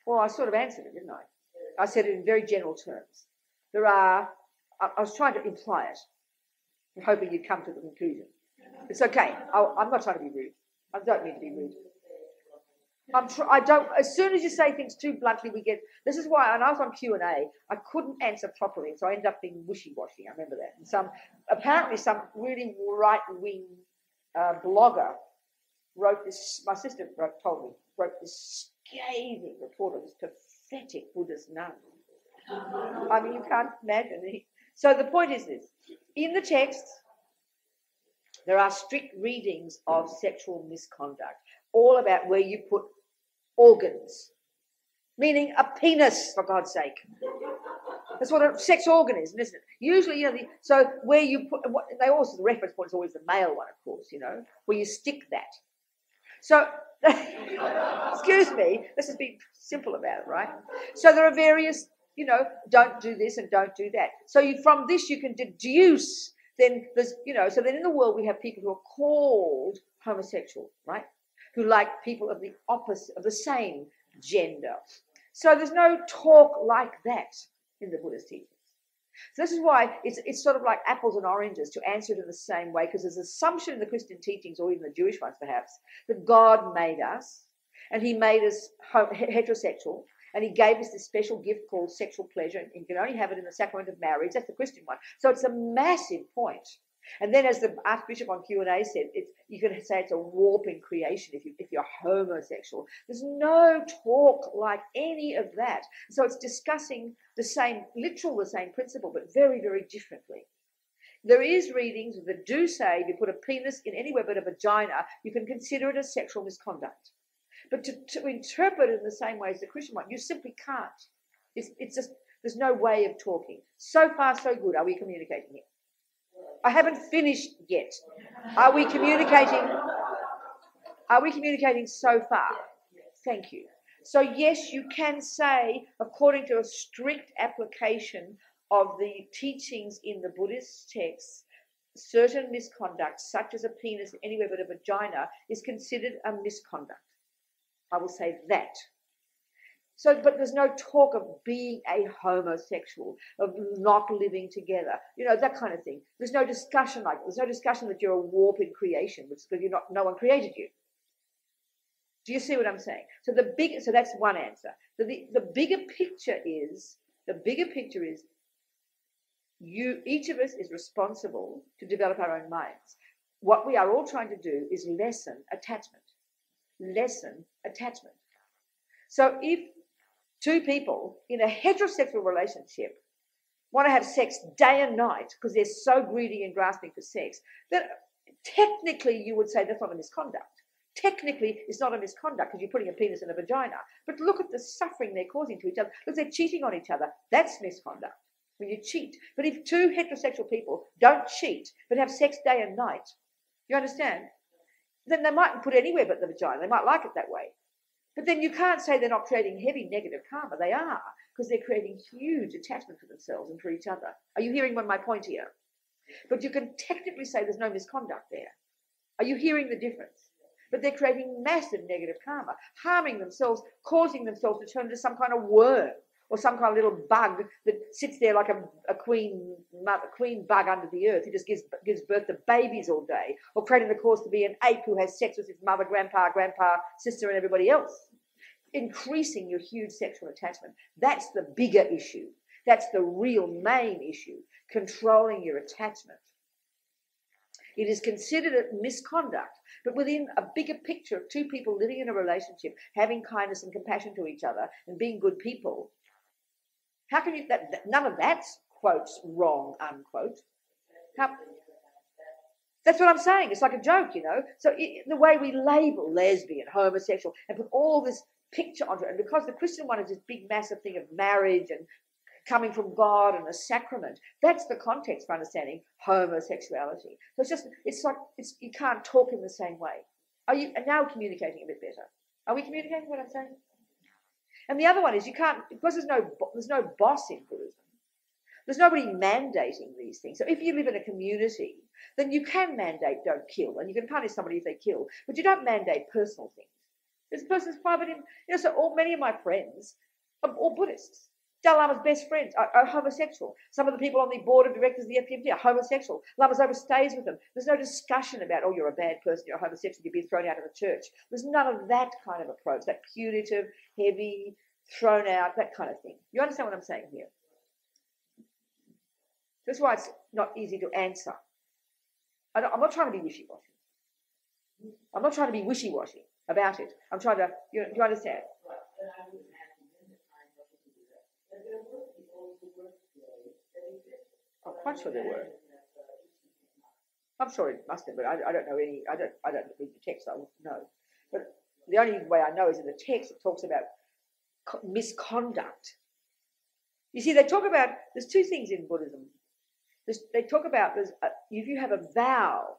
Well, I sort of answered it, didn't I? I said it in very general terms. I was trying to imply it, hoping you'd come to the conclusion. It's okay. I'm not trying to be rude. I don't mean to be rude. I don't. As soon as you say things too bluntly, we get. This is why. And I was on Q&A. I couldn't answer properly, so I ended up being wishy-washy. I remember that. And apparently some really right-wing blogger wrote this. My sister wrote this scathing report of this pathetic Buddhist nun. I mean, you can't imagine. So the point is this: in the text, there are strict readings of sexual misconduct, all about where you put organs, meaning a penis, for God's sake. That's what a sex organ is, isn't it? Usually, so where you put, they also, the reference point is always the male one, of course, where you stick that. So, excuse me, let's just be simple about it, right? So there are various, don't do this and don't do that. So from this you can deduce, then there's, so then in the world we have people who are called homosexual, right? Who like people of the opposite, of the same gender. So there's no talk like that in the Buddhist teachings. So this is why it's sort of like apples and oranges to answer it in the same way, because there's an assumption in the Christian teachings, or even the Jewish ones perhaps, that God made us, and he made us heterosexual, and he gave us this special gift called sexual pleasure, and you can only have it in the sacrament of marriage. That's the Christian one. So it's a massive point. And then, as the Archbishop on Q&A said, you can say it's a warp in creation if you're homosexual. There's no talk like any of that. So it's discussing the same principle, but very, very differently. There is readings that do say if you put a penis in anywhere but a vagina, you can consider it as sexual misconduct. But to interpret it in the same way as the Christian one, you simply can't. It's just, there's no way of talking. So far, so good. Are we communicating here? I haven't finished yet. Are we communicating? Are we communicating so far? Thank you. So yes, you can say, according to a strict application of the teachings in the Buddhist texts, certain misconduct, such as a penis anywhere but a vagina, is considered a misconduct. I will say that. So, but there's no talk of being a homosexual, of not living together, that kind of thing. There's no discussion like that. There's no discussion that you're a warp in creation, which is because no one created you. Do you see what I'm saying? So that's one answer. The bigger picture is each of us is responsible to develop our own minds. What we are all trying to do is lessen attachment. So if two people in a heterosexual relationship want to have sex day and night because they're so greedy and grasping for sex, then technically you would say that's not a misconduct. Technically, it's not a misconduct because you're putting a penis in a vagina. But look at the suffering they're causing to each other. Look, they're cheating on each other. That's misconduct, when you cheat. But if two heterosexual people don't cheat but have sex day and night, you understand? Then they mightn't put anywhere but the vagina. They might like it that way. But then you can't say they're not creating heavy negative karma. They are, because they're creating huge attachment for themselves and for each other. Are you hearing my point here? But you can technically say there's no misconduct there. Are you hearing the difference? But they're creating massive negative karma, harming themselves, causing themselves to turn into some kind of worm or some kind of little bug that sits there like a queen bug under the earth who just gives birth to babies all day, or creating the cause to be an ape who has sex with his mother, grandpa, sister, and everybody else, increasing your huge sexual attachment. That's the bigger issue. That's the real main issue, controlling your attachment. It is considered a misconduct, but within a bigger picture of two people living in a relationship, having kindness and compassion to each other and being good people, how can you, none of that's, quotes, wrong, unquote. That's what I'm saying. It's like a joke, you know. So the way we label lesbian, homosexual, and put all this picture onto it, and because the Christian one is this big, massive thing of marriage and coming from God and a sacrament, that's the context for understanding homosexuality. So you can't talk in the same way. Are you now communicating a bit better? Are we communicating what I'm saying? And the other one is you can't, because there's no boss in Buddhism. There's nobody mandating these things. So if you live in a community, then you can mandate don't kill, and you can punish somebody if they kill, but you don't mandate personal things. This person's private, so many of my friends are all Buddhists. Dalai Lama's best friends are homosexual. Some of the people on the board of directors of the FPMT are homosexual. Lama's overstays with them. There's no discussion about, oh, you're a bad person, you're homosexual, you've been thrown out of the church. There's none of that kind of approach, that punitive, heavy, thrown out, that kind of thing. You understand what I'm saying here? That's why it's not easy to answer. I'm not trying to be wishy-washy. I'm not trying to be wishy-washy about it. I'm trying to, do you understand? I'm quite sure there were. I'm sure it must have, but I don't know any. I don't read the text. I wouldn't know. But the only way I know is in the text. It talks about misconduct. You see, they talk about. There's two things in Buddhism. They talk about if you have a vow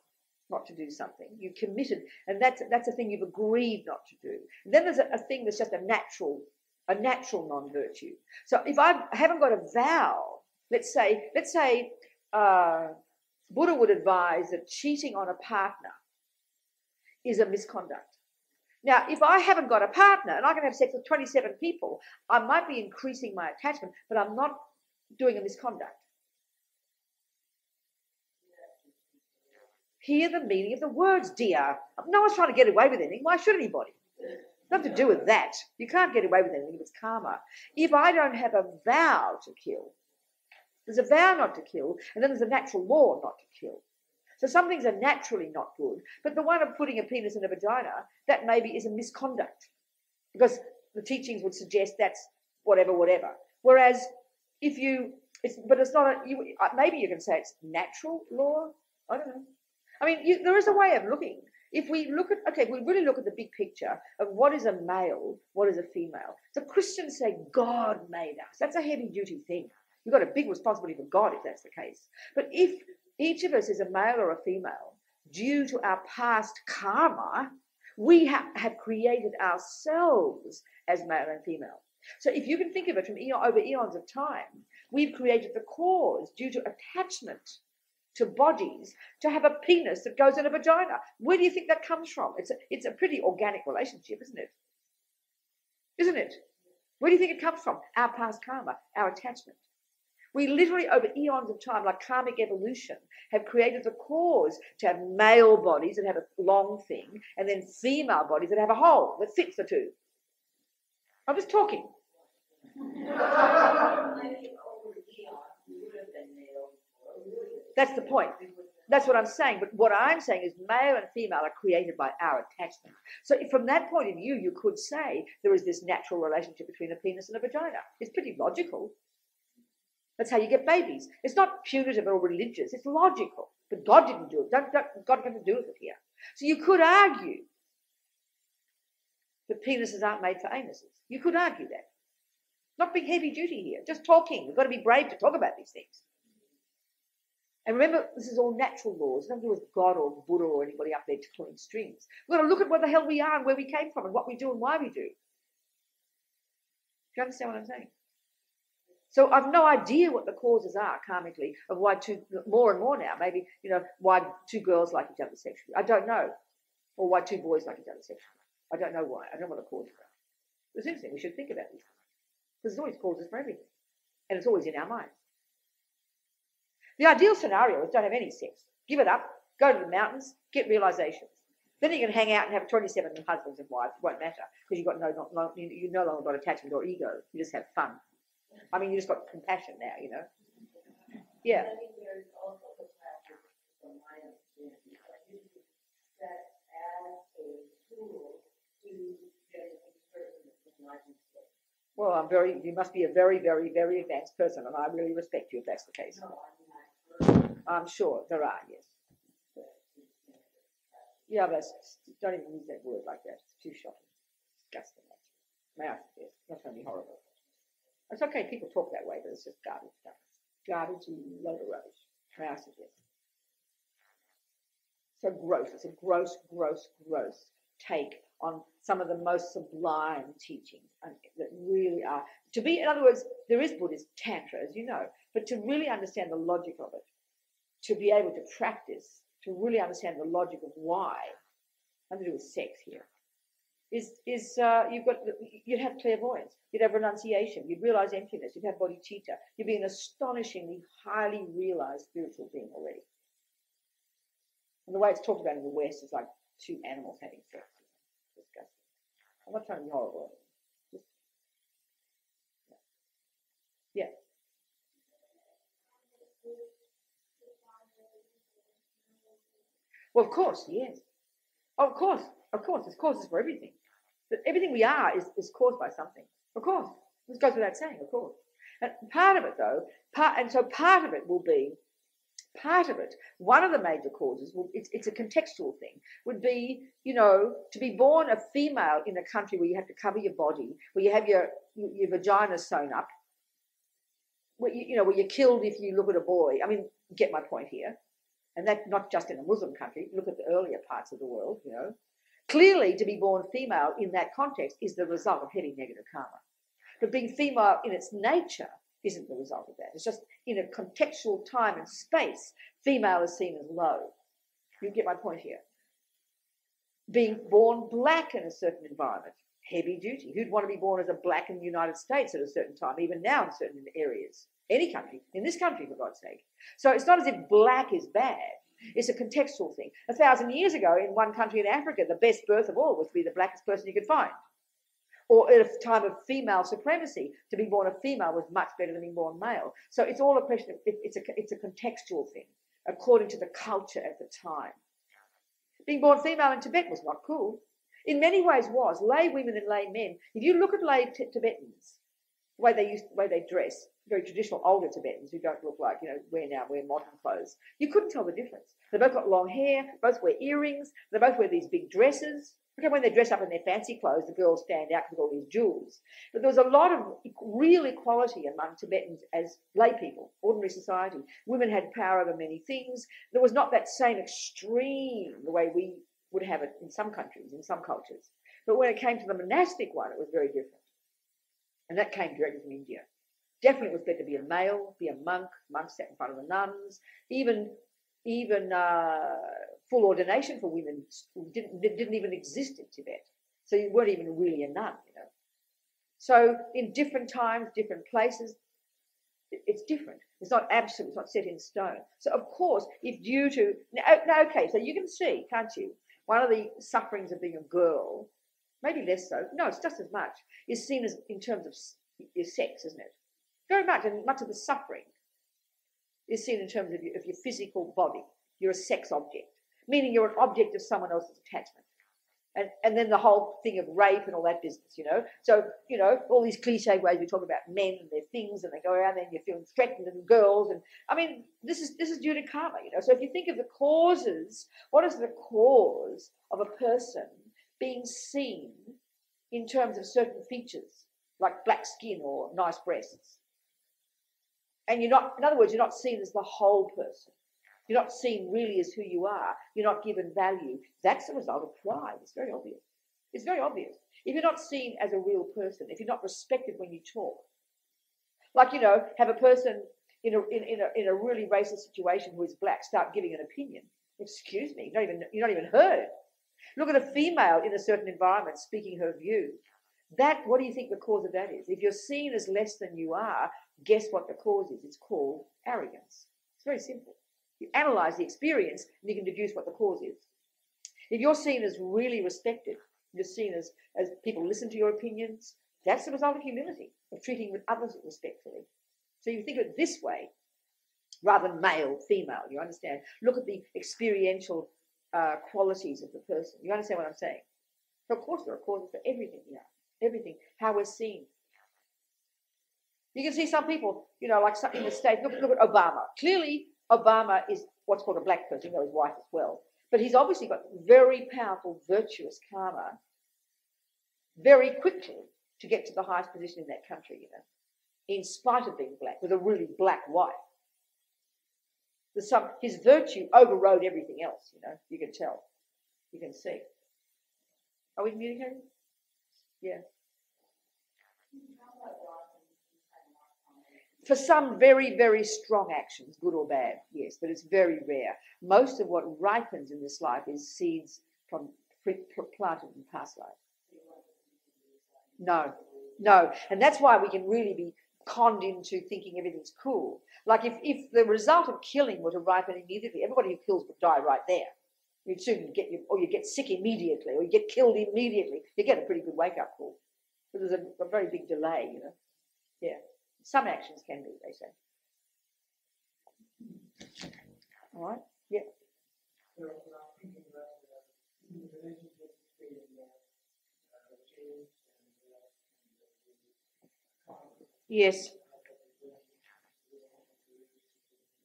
not to do something, you committed, and that's a thing you've agreed not to do. And then there's a thing that's just a natural non-virtue. So if I haven't got a vow, let's say Buddha would advise that cheating on a partner is a misconduct. Now, if I haven't got a partner and I can have sex with 27 people, I might be increasing my attachment, but I'm not doing a misconduct. Hear the meaning of the words, dear. No one's trying to get away with anything. Why should anybody? Nothing to do with that. You can't get away with anything if it's karma. If I don't have a vow to kill, there's a vow not to kill, and then there's a natural law not to kill. So some things are naturally not good, but the one of putting a penis in a vagina, that maybe is a misconduct, because the teachings would suggest that's whatever. Whereas maybe you can say it's natural law. I don't know. I mean, there is a way of looking. If we really look at the big picture of what is a male, what is a female. So Christians say God made us. That's a heavy-duty thing. You've got a big responsibility for God if that's the case. But if each of us is a male or a female, due to our past karma, we have created ourselves as male and female. So if you can think of it from over eons of time, we've created the cause due to attachment to bodies to have a penis that goes in a vagina. Where do you think that comes from? It's a pretty organic relationship, isn't it? Isn't it? Where do you think it comes from? Our past karma, our attachment. We literally, over eons of time, like karmic evolution, have created the cause to have male bodies that have a long thing and then female bodies that have a hole that fits the two. I'm just talking. That's the point. That's what I'm saying. But what I'm saying is male and female are created by our attachment. So from that point of view, you could say there is this natural relationship between a penis and a vagina. It's pretty logical. That's how you get babies. It's not punitive or religious. It's logical. But God didn't do it. God didn't do it here. So you could argue that penises aren't made for anuses. You could argue that. Not being heavy duty here. Just talking. We've got to be brave to talk about these things. And remember, this is all natural laws. It's nothing to do with God or Buddha or anybody up there pulling strings. We've got to look at what the hell we are and where we came from and what we do and why we do. Do you understand what I'm saying? So I've no idea what the causes are karmically of why more and more now, maybe, why two girls like each other sexually. I don't know. Or why two boys like each other sexually. I don't know why. I don't know what the causes are. It's interesting. We should think about these things. Because there's always causes for everything. And it's always in our minds. The ideal scenario is don't have any sex. Give it up. Go to the mountains. Get realizations. Then you can hang out and have 27 husbands and wives. It won't matter because you no longer got attachment or ego. You just have fun. I mean, you just got compassion now, Yeah. I think there's also the practice from my understanding. I use that as a tool to get a person in enlightened state. Well, you must be a very, very, very advanced person, and I really respect you if that's the case. No, I'm not. I'm sure there are, yes. Yeah, but don't even use that word like that. It's too shocking. Disgusting. Mouth, yes. Not going to be horrible. It's okay, people talk that way, but it's just garbage stuff. Garbage, load of rubbish. Mouth, yes. So gross. It's a gross, gross, gross take on some of the most sublime teachings that really are. To be, in other words, there is Buddhist Tantra, as you know, but to really understand the logic of it, to be able to practice, to really understand the logic of why, nothing to do with sex here, you'd have clairvoyance, you'd have renunciation, you'd realize emptiness, you'd have bodhicitta, you'd be an astonishingly highly realized spiritual being already. And the way it's talked about in the West is like two animals having sex. Disgusting. I'm not trying to be horrible. Just, yeah. Well, of course, yes. Oh, of course. It's causes for everything. But everything we are is caused by something. Of course. This goes without saying, of course. And part of it, though, part of it will be, one of the major causes, it's a contextual thing, would be, to be born a female in a country where you have to cover your body, where you have your vagina sewn up, where you're killed if you look at a boy. I mean, get my point here. And that's not just in a Muslim country. Look at the earlier parts of the world, Clearly, to be born female in that context is the result of heavy negative karma. But being female in its nature isn't the result of that. It's just in a contextual time and space, female is seen as low. You get my point here. Being born black in a certain environment, heavy duty. Who'd want to be born as a black in the United States at a certain time, even now in certain areas? Any country, in this country, for God's sake. So it's not as if black is bad. It's a contextual thing. 1,000 years ago, in one country in Africa, the best birth of all was to be the blackest person you could find. Or at a time of female supremacy, to be born a female was much better than being born male. So it's all a question of, it's a contextual thing, according to the culture at the time. Being born female in Tibet was not cool. In many ways was. Lay women and lay men. If you look at lay Tibetans, the way they dress, very traditional older Tibetans who don't look like, wear modern clothes, you couldn't tell the difference. They both got long hair, both wear earrings, they both wear these big dresses. Okay, when they dress up in their fancy clothes, the girls stand out with all these jewels. But there was a lot of real equality among Tibetans as lay people, ordinary society. Women had power over many things. There was not that same extreme, the way we would have it in some countries, in some cultures. But when it came to the monastic one, it was very different. And that came directly from India. Definitely it was better to be a male, be a monk. Monks sat in front of the nuns. Even full ordination for women didn't even exist in Tibet. So you weren't even really a nun, So in different times, different places, it's different. It's not absolute. It's not set in stone. So of course, if due to okay, so you can see, can't you? One of the sufferings of being a girl, maybe less so. No, it's just as much. Is seen as in terms of your sex, isn't it? Very much, and much of the suffering is seen in terms of your physical body. You're a sex object, meaning you're an object of someone else's attachment. And then the whole thing of rape and all that business, So, all these cliche ways we talk about men and their things, and they go around there and you're feeling threatened, and girls, and I mean, this is due to karma, So if you think of the causes, what is the cause of a person being seen in terms of certain features, like black skin or nice breasts? And in other words, you're not seen as the whole person. You're not seen really as who you are. You're not given value. That's the result of pride. It's very obvious. It's very obvious. If you're not seen as a real person, if you're not respected when you talk, like, have a person in a really racist situation who is black start giving an opinion. Excuse me, you're not even heard. Look at a female in a certain environment speaking her view. What do you think the cause of that is? If you're seen as less than you are, guess what the cause is? It's called arrogance. It's very simple. You analyze the experience and you can deduce what the cause is. If you're seen as really respected, you're seen as people listen to your opinions, that's the result of humility, of treating with others respectfully. So you think of it this way, rather than male, female, you understand? Look at the experiential qualities of the person. You understand what I'm saying? So of course there are causes for everything, everything, how we're seen. You can see some people, like in the States, look at Obama. Clearly, Obama is what's called a black person, he's white as well. But he's obviously got very powerful, virtuous karma very quickly to get to the highest position in that country, you know, in spite of being black, with a really black wife. His virtue overrode everything else, you know, you can tell. You can see. Are we communicating? Yeah. For some very, very strong actions, good or bad, yes, but it's very rare. Most of what ripens in this life is seeds from planted in past life. No. And that's why we can really be conned into thinking everything's cool. Like if the result of killing were to ripen immediately, everybody who kills would die right there. You'd soon you get sick immediately, or you get killed immediately. You get a pretty good wake-up call. But there's a very big delay, you know. Yeah. Some actions can be, they say. All right? Yeah. So I'm thinking about the relationship between James and yes.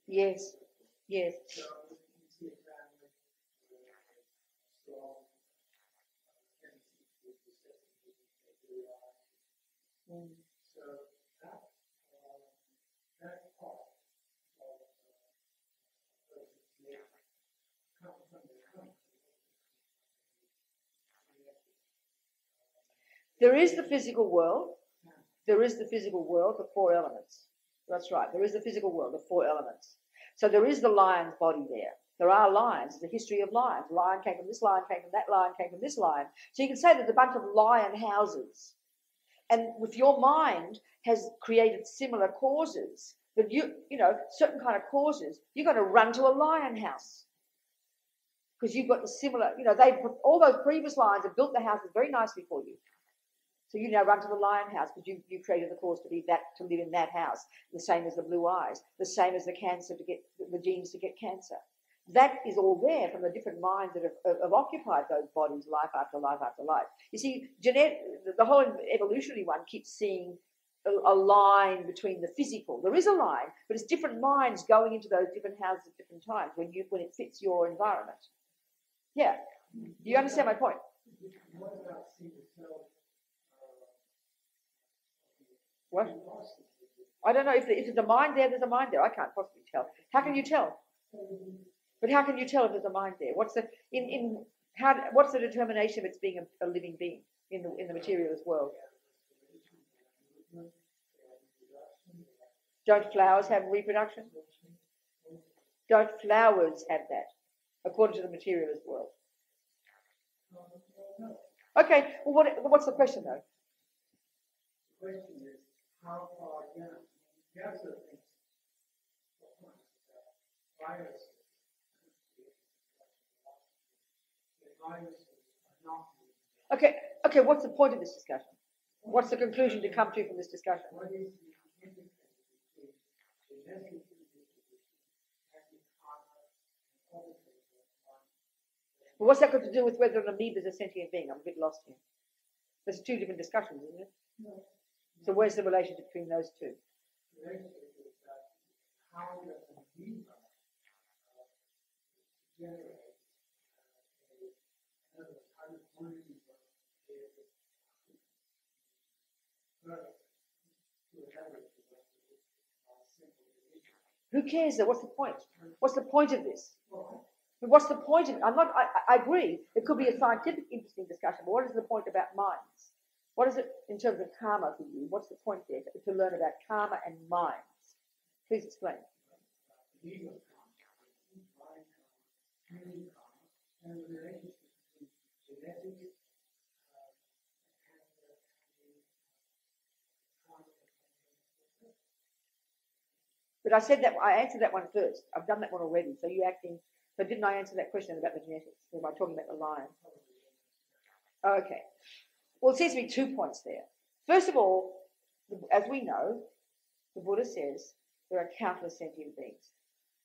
Yes. Yes. So you see a family strong tendency to so that part of comes from the country. There is the physical world. There is the physical world, the four elements. That's right. There is the physical world, the four elements. So there is the lion's body there. There are lions, the history of lions. Lion came from this lion, came from that lion, came from this lion. So you can say there's a bunch of lion houses. And with your mind has created similar causes, but you know, certain kind of causes, you've got to run to a lion house. Because you've got the similar, you know, all those previous lions have built the houses very nicely for you. So you now run to the lion house because you created the cause to live in that house. The same as the blue eyes, the same as the cancer to get the genes to get cancer. That is all there from the different minds that have occupied those bodies life after life after life. You see, the whole evolutionary one keeps seeing a line between the physical. There is a line, but it's different minds going into those different houses at different times when it fits your environment. Yeah. Do you understand my point? What about what? I don't know. If there's a mind there, there's a mind there. I can't possibly tell. How can you tell? But how can you tell if there's a mind there? What's the determination of its being a living being in the materialist world? Don't flowers have reproduction? Don't flowers have that, according to the materialist world? Okay. Well, what's the question though? The question is how far down? You have certain things. Viruses. Okay, what's the point of this discussion? What's the conclusion to come to from this discussion? What is the significance between genetic Well, what's that got to do with whether an amoeba is a sentient being? I'm a bit lost here. There's two different discussions, isn't it? No. So where's the relationship between those two? The relationship is how does an amoeba generate who cares though? What's the point? What's the point of this? What's the point of it? I agree. It could be a scientific, interesting discussion, but what is the point about minds? What is it in terms of karma for you? What's the point there to learn about karma and minds? Please explain. And the relationship between genetics But I said that I answered that one first. I've done that one already. So you acting. So didn't I answer that question about the genetics? Am I talking about the lion? Okay. Well, it seems to be 2 points there. First of all, as we know, the Buddha says there are countless sentient beings,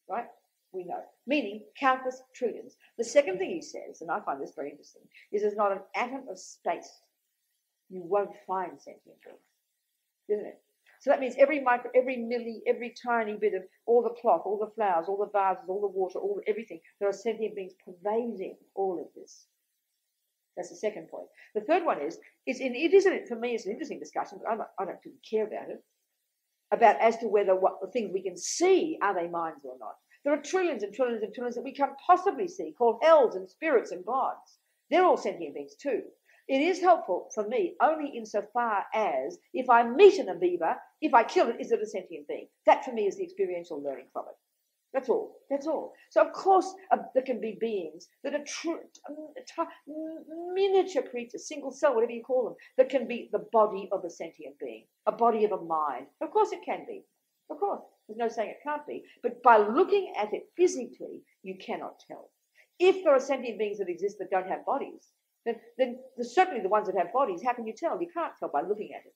right? We know, meaning countless trillions. The second thing he says, and I find this very interesting, is there's not an atom of space you won't find sentient beings, isn't it? So that means every milli, every tiny bit of all the cloth, all the flowers, all the vases, all the water, everything. There are sentient beings pervading all of this. That's the second point. The third one is for me, it's an interesting discussion, but I don't really care about it, about as to whether what the things we can see, are they minds or not. There are trillions and trillions and trillions that we can't possibly see, called hells and spirits and gods. They're all sentient beings too. It is helpful for me only insofar as if I meet an amoeba, if I kill it, is it a sentient being? That for me is the experiential learning from it. That's all. That's all. So of course there can be beings that are miniature creatures, single cell, whatever you call them, that can be the body of a sentient being, a body of a mind. Of course it can be. Of course. There's no saying it can't be. But by looking at it physically, you cannot tell. If there are sentient beings that exist that don't have bodies, then certainly the ones that have bodies, how can you tell? You can't tell by looking at it,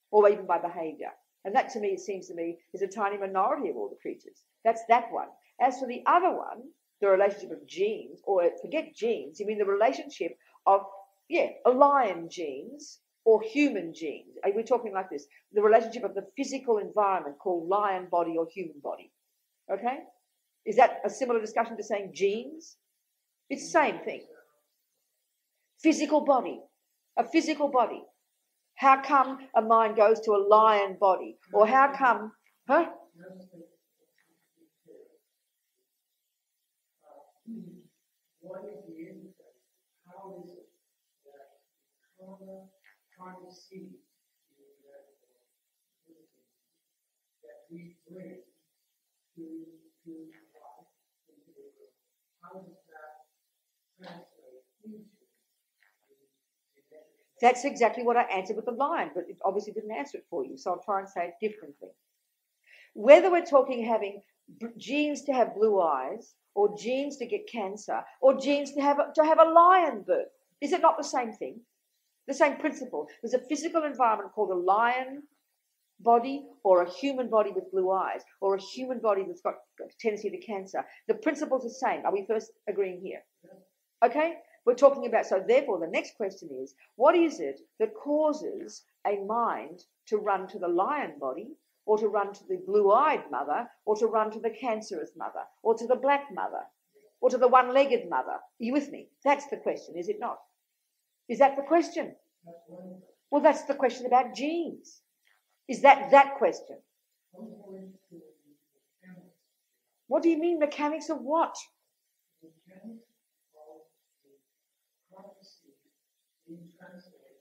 or even by behaviour. And that to me, it seems to me, is a tiny minority of all the creatures. That's that one. As for the other one, the relationship of genes, or forget genes, you mean the relationship of, a lion genes or human genes. We're talking like this, the relationship of the physical environment called lion body or human body. Okay? Is that a similar discussion to saying genes? It's the same thing. Physical body, a physical body. How come a mind goes to a lion body? Or how come, What is the interface? How is it that karma trying to see that we bring to life, into the world? How does that translate into? That's exactly what I answered with the lion, but it obviously didn't answer it for you, so I'll try and say it differently. Whether we're talking having genes to have blue eyes, or genes to get cancer, or genes to have a lion birth, is it not the same thing? The same principle. There's a physical environment called a lion body, or a human body with blue eyes, or a human body that's got a tendency to cancer. The principle's the same. Are we first agreeing here? Okay? We're talking about, so therefore the next question is, what is it that causes a mind to run to the lion body, or to run to the blue-eyed mother, or to run to the cancerous mother, or to the black mother, or to the one-legged mother? Are you with me? That's the question, is it not? Is that the question? Well, that's the question about genes. Is that question? What do you mean, mechanics of what?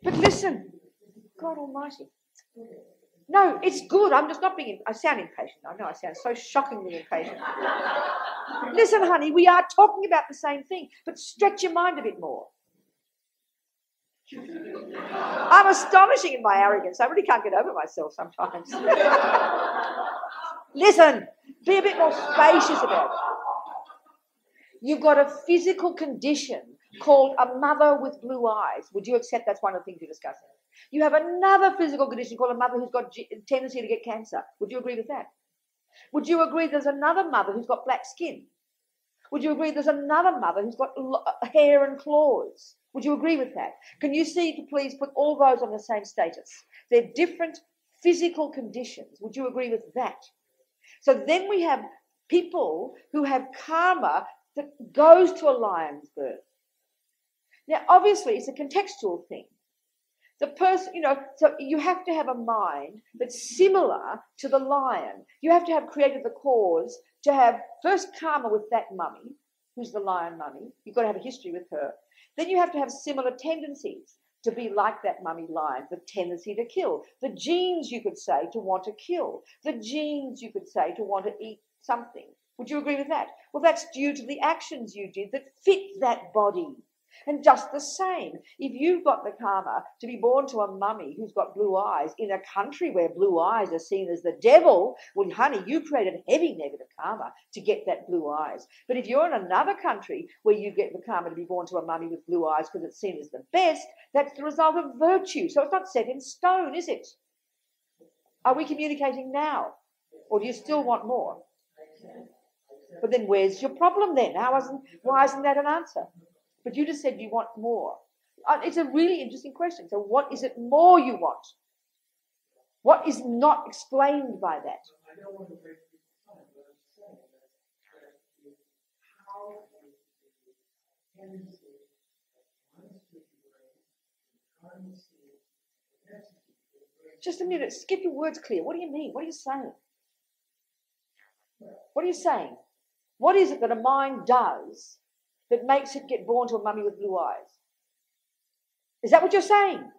But listen, God Almighty. No, it's good. I'm just not being. I sound impatient. I know I sound so shockingly impatient. Listen, honey, we are talking about the same thing, but stretch your mind a bit more. I'm astonishing in my arrogance. I really can't get over myself sometimes. Listen, be a bit more spacious about it. You've got a physical condition called a mother with blue eyes. Would you accept that's one of the things you're discussing? You have another physical condition called a mother who's got a tendency to get cancer. Would you agree with that? Would you agree there's another mother who's got black skin? Would you agree there's another mother who's got hair and claws? Would you agree with that? Can you please put all those on the same status? They're different physical conditions. Would you agree with that? So then we have people who have karma that goes to a lion's birth. Now, obviously, it's a contextual thing. The person, so you have to have a mind that's similar to the lion. You have to have created the cause to have first karma with that mummy, who's the lion mummy. You've got to have a history with her. Then you have to have similar tendencies to be like that mummy lion, the tendency to kill. The genes, you could say, to want to kill. The genes, you could say, to want to eat something. Would you agree with that? Well, that's due to the actions you did that fit that body. And just the same, if you've got the karma to be born to a mummy who's got blue eyes in a country where blue eyes are seen as the devil, well, honey, you created heavy negative karma to get that blue eyes. But if you're in another country where you get the karma to be born to a mummy with blue eyes because it's seen as the best, that's the result of virtue. So it's not set in stone, is it? Are we communicating now? Or do you still want more? But then where's your problem then? Why isn't that an answer? But you just said you want more. It's a really interesting question. So what is it more you want? What is not explained by that? I don't want to break people's time, but I'm saying that how the tendency of honesty Just a minute, skip your words clear. What do you mean? What are you saying? What are you saying? What is it that a mind does that makes it get born to a mummy with blue eyes? Is that what you're saying?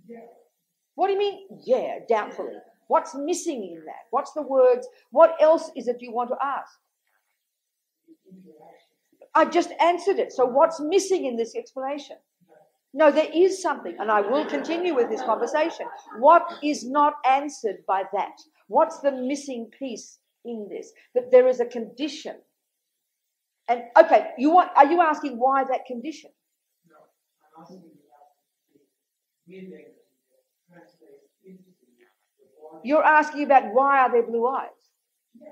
Yeah. What do you mean? Yeah, doubtfully. What's missing in that? What's the words? What else is it you want to ask? I just answered it. So what's missing in this explanation? No, there is something, and I will continue with this conversation. What is not answered by that? What's the missing piece in this? That there is a condition. And okay, are you asking why that condition? No, I'm asking about the meaning that translates into the You're asking about why are there blue eyes? Yeah.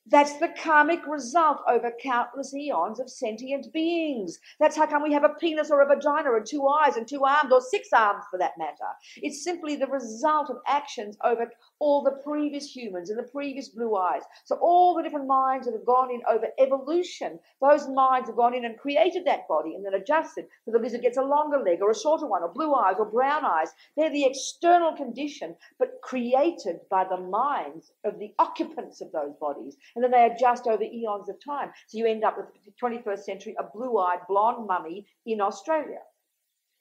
That's the karmic result over countless eons of sentient beings. That's how come we have a penis or a vagina and 2 eyes and 2 arms or 6 arms for that matter. It's simply the result of actions over all the previous humans and the previous blue eyes. So all the different minds that have gone in over evolution, those minds have gone in and created that body and then adjusted so the lizard gets a longer leg or a shorter one or blue eyes or brown eyes. They're the external condition, but created by the minds of the occupants of those bodies. And then they adjust over eons of time. So you end up with the 21st century, a blue-eyed blonde mummy in Australia.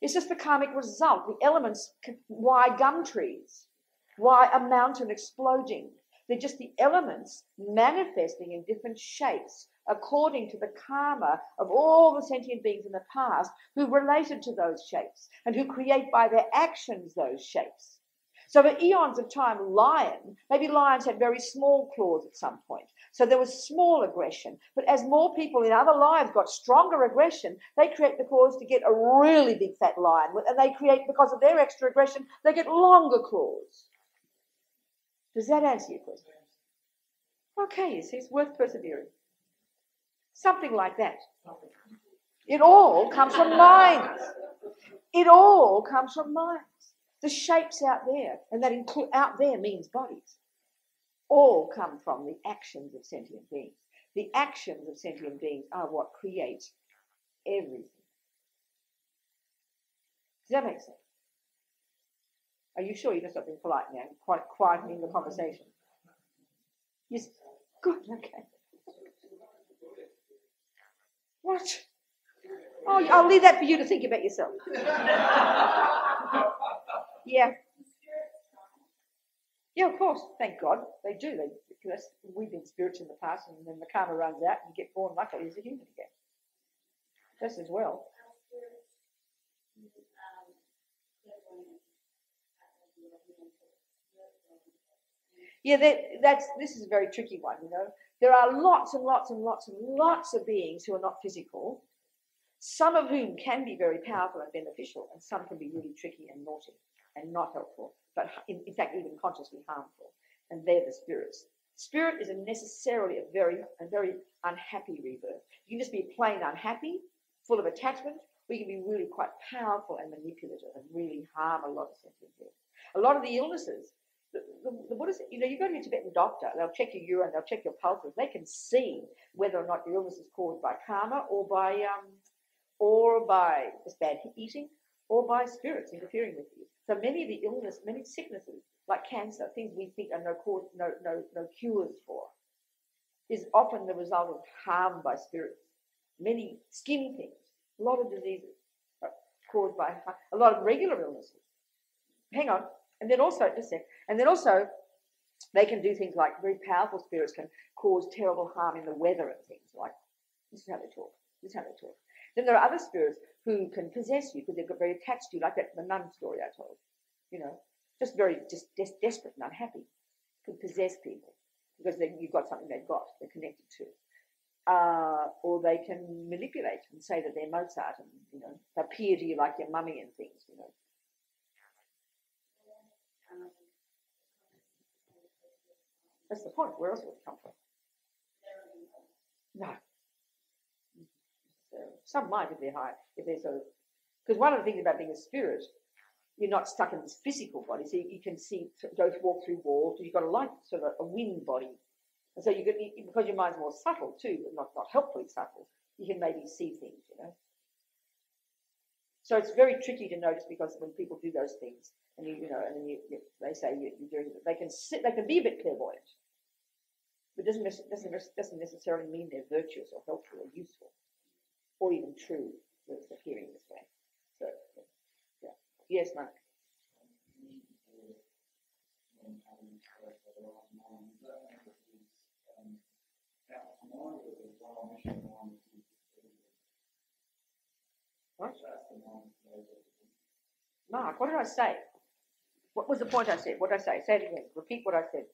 It's just the karmic result. The elements, why gum trees? Why a mountain exploding? They're just the elements manifesting in different shapes according to the karma of all the sentient beings in the past who related to those shapes and who create by their actions those shapes. So for eons of time, maybe lions had very small claws at some point. So there was small aggression. But as more people in other lives got stronger aggression, they create the claws to get a really big fat lion. And they create, because of their extra aggression, they get longer claws. Does that answer your question? Okay, you see, it's worth persevering. Something like that. It all comes from minds. It all comes from minds. The shapes out there, and that out there means bodies, all come from the actions of sentient beings. The actions of sentient beings are what create everything. Does that make sense? Are you sure you're just not being polite now? Quite quietening the conversation. Yes. Good, okay. What? Oh, I'll leave that for you to think about yourself. Yeah. Yeah, of course. Thank God. They do. Because we've been spirits in the past, and then the karma runs out and you get born luckily as a human again. Just as well. Yeah, this is a very tricky one, you know. There are lots and lots and lots and lots of beings who are not physical, some of whom can be very powerful and beneficial, and some can be really tricky and naughty and not helpful, but in fact even consciously harmful. And they're the spirits. Spirit is necessarily a very unhappy rebirth. You can just be plain unhappy, full of attachment, or you can be really quite powerful and manipulative and really harm a lot of sentient beings. A lot of the illnesses, the Buddhists, you know, you go to a Tibetan doctor, they'll check your urine, they'll check your pulses, they can see whether or not your illness is caused by karma or by just bad eating or by spirits interfering with you. So many of the illness, many sicknesses, like cancer, things we think are no cures for, is often the result of harm by spirits. Many skin things, a lot of diseases are caused by a lot of regular illnesses. Hang on. And then also, they can do things like very powerful spirits can cause terrible harm in the weather and things like, this is how they talk. Then there are other spirits who can possess you because they've got very attached to you, like that the nun story I told. You know, just very desperate and unhappy, can possess people because you've got something they're connected to. Or they can manipulate and say that they're Mozart and, you know, appear to you like your mummy and things, you know. That's the point. Where else would it come from? No. Some might if they're high, if they're sort of, because one of the things about being a spirit you're not stuck in this physical body, so you can see, walk through walls. You've got a light, sort of a wind body, and so you can, because your mind's more subtle too, but not helpfully subtle. You can maybe see things, So it's very tricky to notice, because when people do those things, and they say you're doing it, they can be a bit clairvoyant, but doesn't necessarily mean they're virtuous or helpful or useful, or even true. It's appearing this way. So, yeah. Yes, Mark. What? Mark, what did I say? What was the point I said? What did I say? Say it again. Repeat what I said.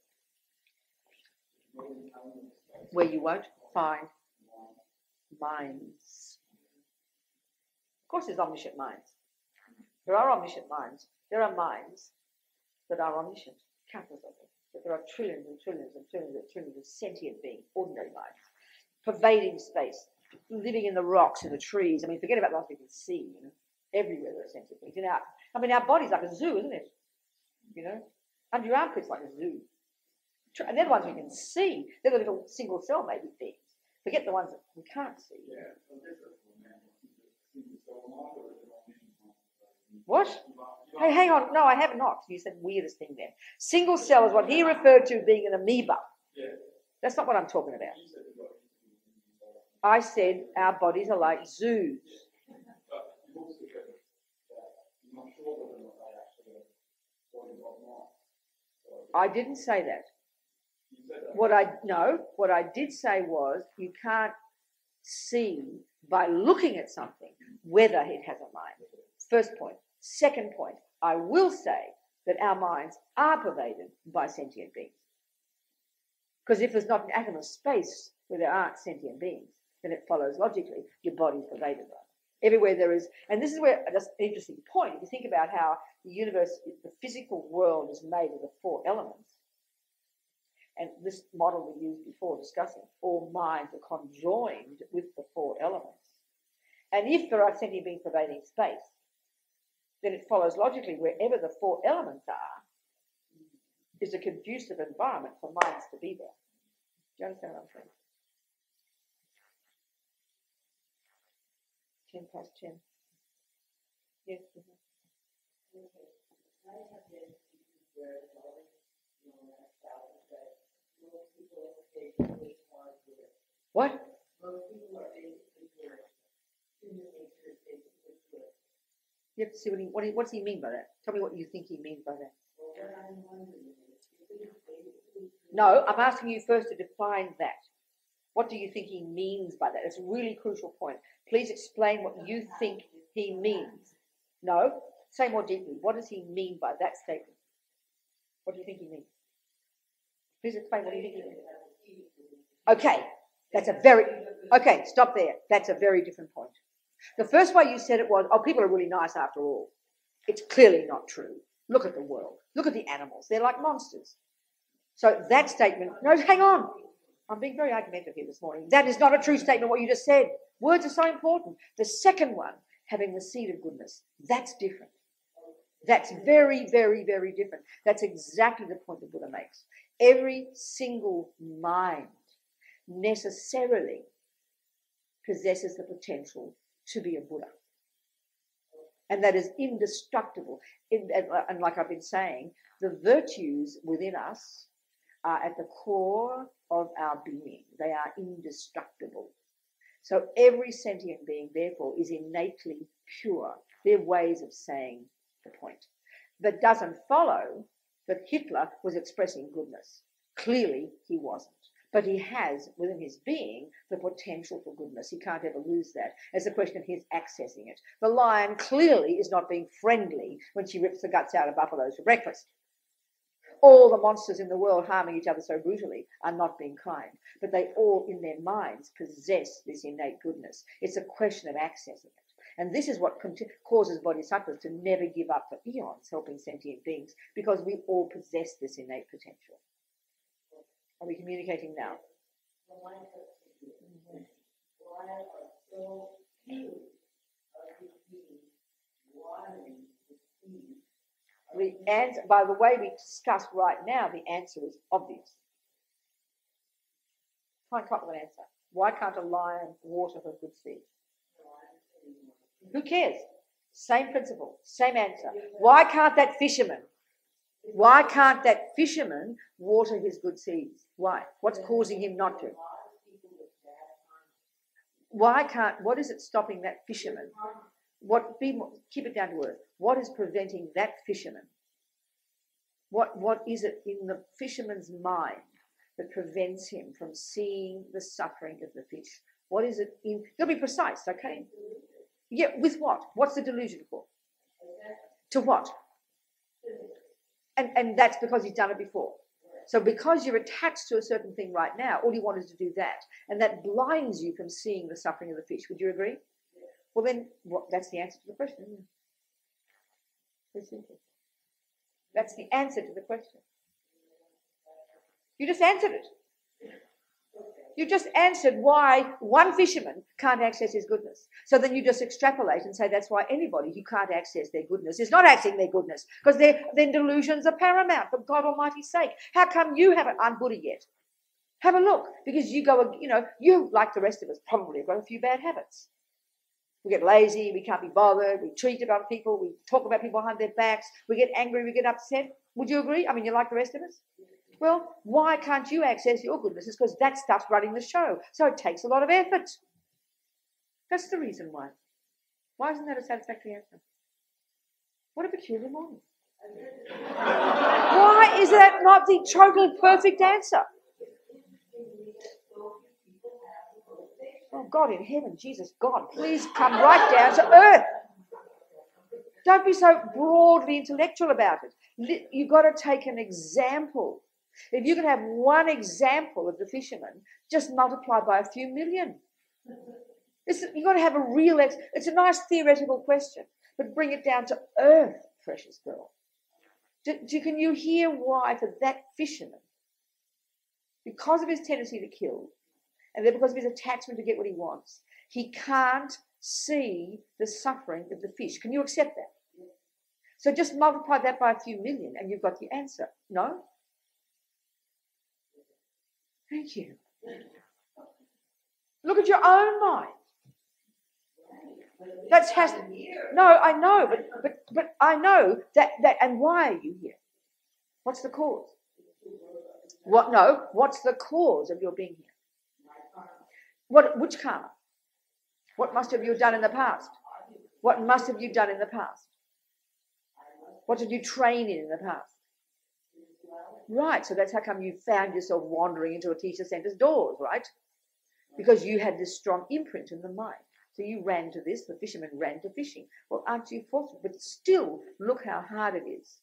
Where you won't find minds. Of course, there's omniscient minds. There are omniscient minds. There are minds that are omniscient, countless of them. But there are trillions and trillions and trillions and trillions of sentient beings, ordinary minds, pervading space, living in the rocks and the trees. I mean, forget about what we can see. Everywhere there are sentient beings. Our body's like a zoo, isn't it? Under your armpit's like a zoo. And they're the ones we can see. They're the little single cell maybe beings. Forget the ones that we can't see. What? Hey, hang on. No, I have not. You said weirdest thing there. Single cell is what he referred to being an amoeba. That's not what I'm talking about. I said our bodies are like zoos. I didn't say that. What I did say was you can't see by looking at something whether it has a mind. First point. Second point, I will say that our minds are pervaded by sentient beings. Because if there's not an atom of space where there aren't sentient beings, then it follows logically your body's pervaded by it. Everywhere there is, and this is where just an interesting point. If you think about how the universe, the physical world is made of the four elements, and this model we used before discussing, all minds are conjoined with the four elements. And if there are sentient beings pervading space, then it follows logically wherever the four elements are is a conducive environment for minds to be there. Do you understand what I'm saying? 10 past 10. Yes. What? You have to see what does he mean by that? Tell me what you think he means by that. No, I'm asking you first to define that. What do you think he means by that? It's a really crucial point. Please explain what you think he means. No, say more deeply. What does he mean by that statement? What do you think he means? Please explain what you think he means. Okay, stop there. That's a very different point. The first way you said it was, people are really nice after all. It's clearly not true. Look at the world. Look at the animals. They're like monsters. So that statement, no, hang on. I'm being very argumentative here this morning. That is not a true statement, what you just said. Words are so important. The second one, having the seed of goodness, that's different. That's very, very, very different. That's exactly the point the Buddha makes. Every single mind necessarily possesses the potential to be a Buddha. And that is indestructible. And like I've been saying, the virtues within us are at the core of our being. They are indestructible. So every sentient being, therefore, is innately pure. They're ways of saying the point. That doesn't follow that Hitler was expressing goodness. Clearly, he wasn't. But he has, within his being, the potential for goodness. He can't ever lose that. It's a question of his accessing it. The lion clearly is not being friendly when she rips the guts out of buffaloes for breakfast. All the monsters in the world harming each other so brutally are not being kind. But they all, in their minds, possess this innate goodness. It's a question of accessing it. And this is what causes bodhisattvas to never give up for eons helping sentient beings, because we all possess this innate potential. Are we communicating now? Why are so few of these beings watering the seed The answer, by the way we discussed right now, the answer is obvious. Can't come up with an answer. Why can't a lion water her good seed? Who cares? Same principle, same answer. Why can't that fisherman water his good seeds? Why? What's causing him not to? What is it stopping that fisherman? Keep it down to earth. What is preventing that fisherman? What is it in the fisherman's mind that prevents him from seeing the suffering of the fish? What is it in? You'll be precise, okay? Yeah, with what? What's the delusion for? To what? And that's because he's done it before. So because you're attached to a certain thing right now, all you want is to do that. And that blinds you from seeing the suffering of the fish. Would you agree? Well, then that's the answer to the question, isn't it? Very simple. That's the answer to the question. You just answered it. You just answered why one fisherman can't access his goodness. So then you just extrapolate and say that's why anybody who can't access their goodness is not accessing their goodness, because then delusions are paramount, for God Almighty's sake. How come you haven't un-Buddha yet? Have a look, because you you, like the rest of us, probably have got a few bad habits. We get lazy, we can't be bothered, we treat about people, we talk about people behind their backs, we get angry, we get upset. Would you agree? I mean, you're like the rest of us? Well, why can't you access your goodness? It's because that stuff's running the show. So it takes a lot of effort. That's the reason why. Why isn't that a satisfactory answer? What a peculiar morning. Why is that not the total perfect answer? Oh, God in heaven, Jesus, God, please come right down to earth. Don't be so broadly intellectual about it. You've got to take an example. If you can have one example of the fisherman, just multiply by a few million. You've got to have a real... It's a nice theoretical question, but bring it down to earth, precious girl. Can you hear why for that fisherman, because of his tendency to kill, and then because of his attachment to get what he wants, he can't see the suffering of the fish? Can you accept that? So just multiply that by a few million and you've got the answer. No? Thank you. Look at your own mind. No, I know, but I know that, and why are you here? What's the cause? What's the cause of your being here? Which karma? What must have you done in the past? What must have you done in the past? What did you train in the past? Right, so that's how come you found yourself wandering into Atisha Center's doors, right? Because you had this strong imprint in the mind. So you ran to this, the fisherman ran to fishing. Well, aren't you fortunate? But still, look how hard it is.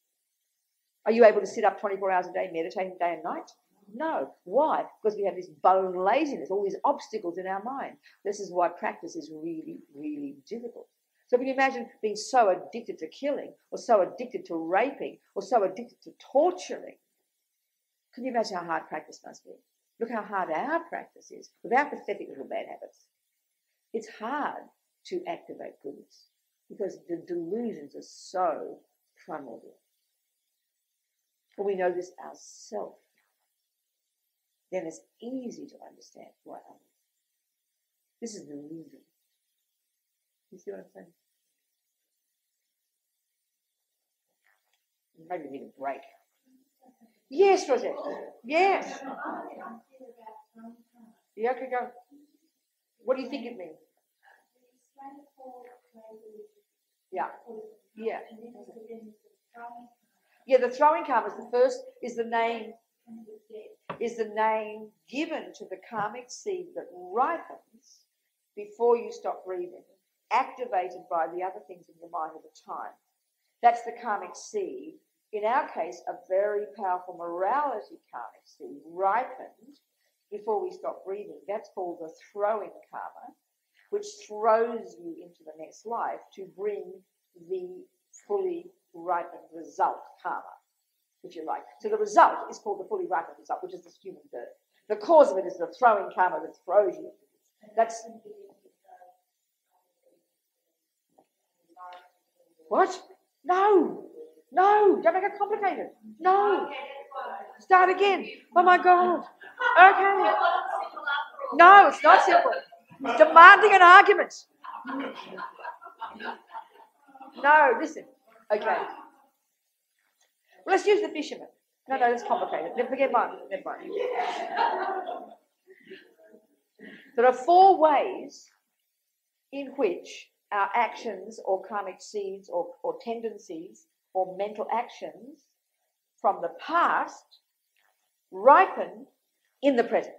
Are you able to sit up 24 hours a day, meditating day and night? No. Why? Because we have this bone laziness, all these obstacles in our mind. This is why practice is really, really difficult. So can you imagine being so addicted to killing, or so addicted to raping, or so addicted to torturing? Can you imagine how hard practice must be? Look how hard our practice is with our pathetic little bad habits. It's hard to activate goodness because the delusions are so primordial. When we know this ourselves, then it's easy to understand why others. This is the illusion. You see what I'm saying? Maybe we need a break. Yes, Rosette. Yes. Yeah, okay, go. What do you think it means? Yeah. Yeah. Yeah, the throwing karma is the first, is the name given to the karmic seed that ripens before you stop breathing, activated by the other things in your mind at the time. That's the karmic seed. In our case, a very powerful morality karmic seed ripened before we stop breathing. That's called the throwing karma, which throws you into the next life to bring the fully ripened result karma, if you like. So the result is called the fully ripened result, which is this human birth. The cause of it is the throwing karma that throws you. That's... What? No. No, don't make it complicated. No. Start again. Oh my God. Okay. No, it's not simple. It's demanding an argument. No, listen. Okay. Well, let's use the fisherman. No, that's complicated. Forget mine. Never mind. There are 4 ways in which our actions or karmic seeds or tendencies or mental actions from the past ripen in the present.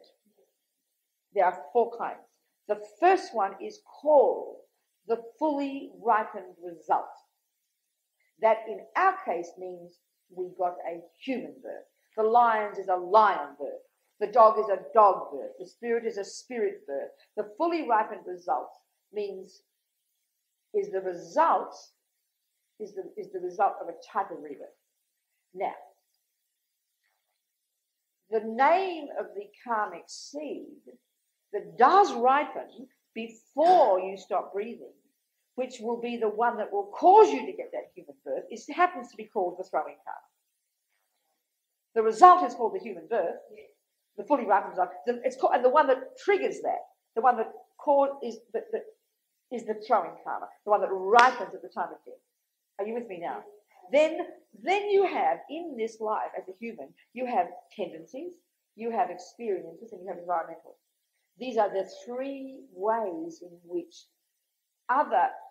There are 4 kinds. The first one is called the fully ripened result. That in our case means we got a human birth. The lion is a lion birth. The dog is a dog birth. The spirit is a spirit birth. The fully ripened result is the result of a type of rebirth. Now, the name of the karmic seed that does ripen before you stop breathing, which will be the one that will cause you to get that human birth, happens to be called the throwing karma. The result is called the human birth, the fully ripened result. It's called, and the one that triggers that, the one that is the throwing karma, the one that ripens at the time of death. Are you with me now? Then you have, in this life as a human, you have tendencies, you have experiences, and you have environmental. These are the 3 ways in which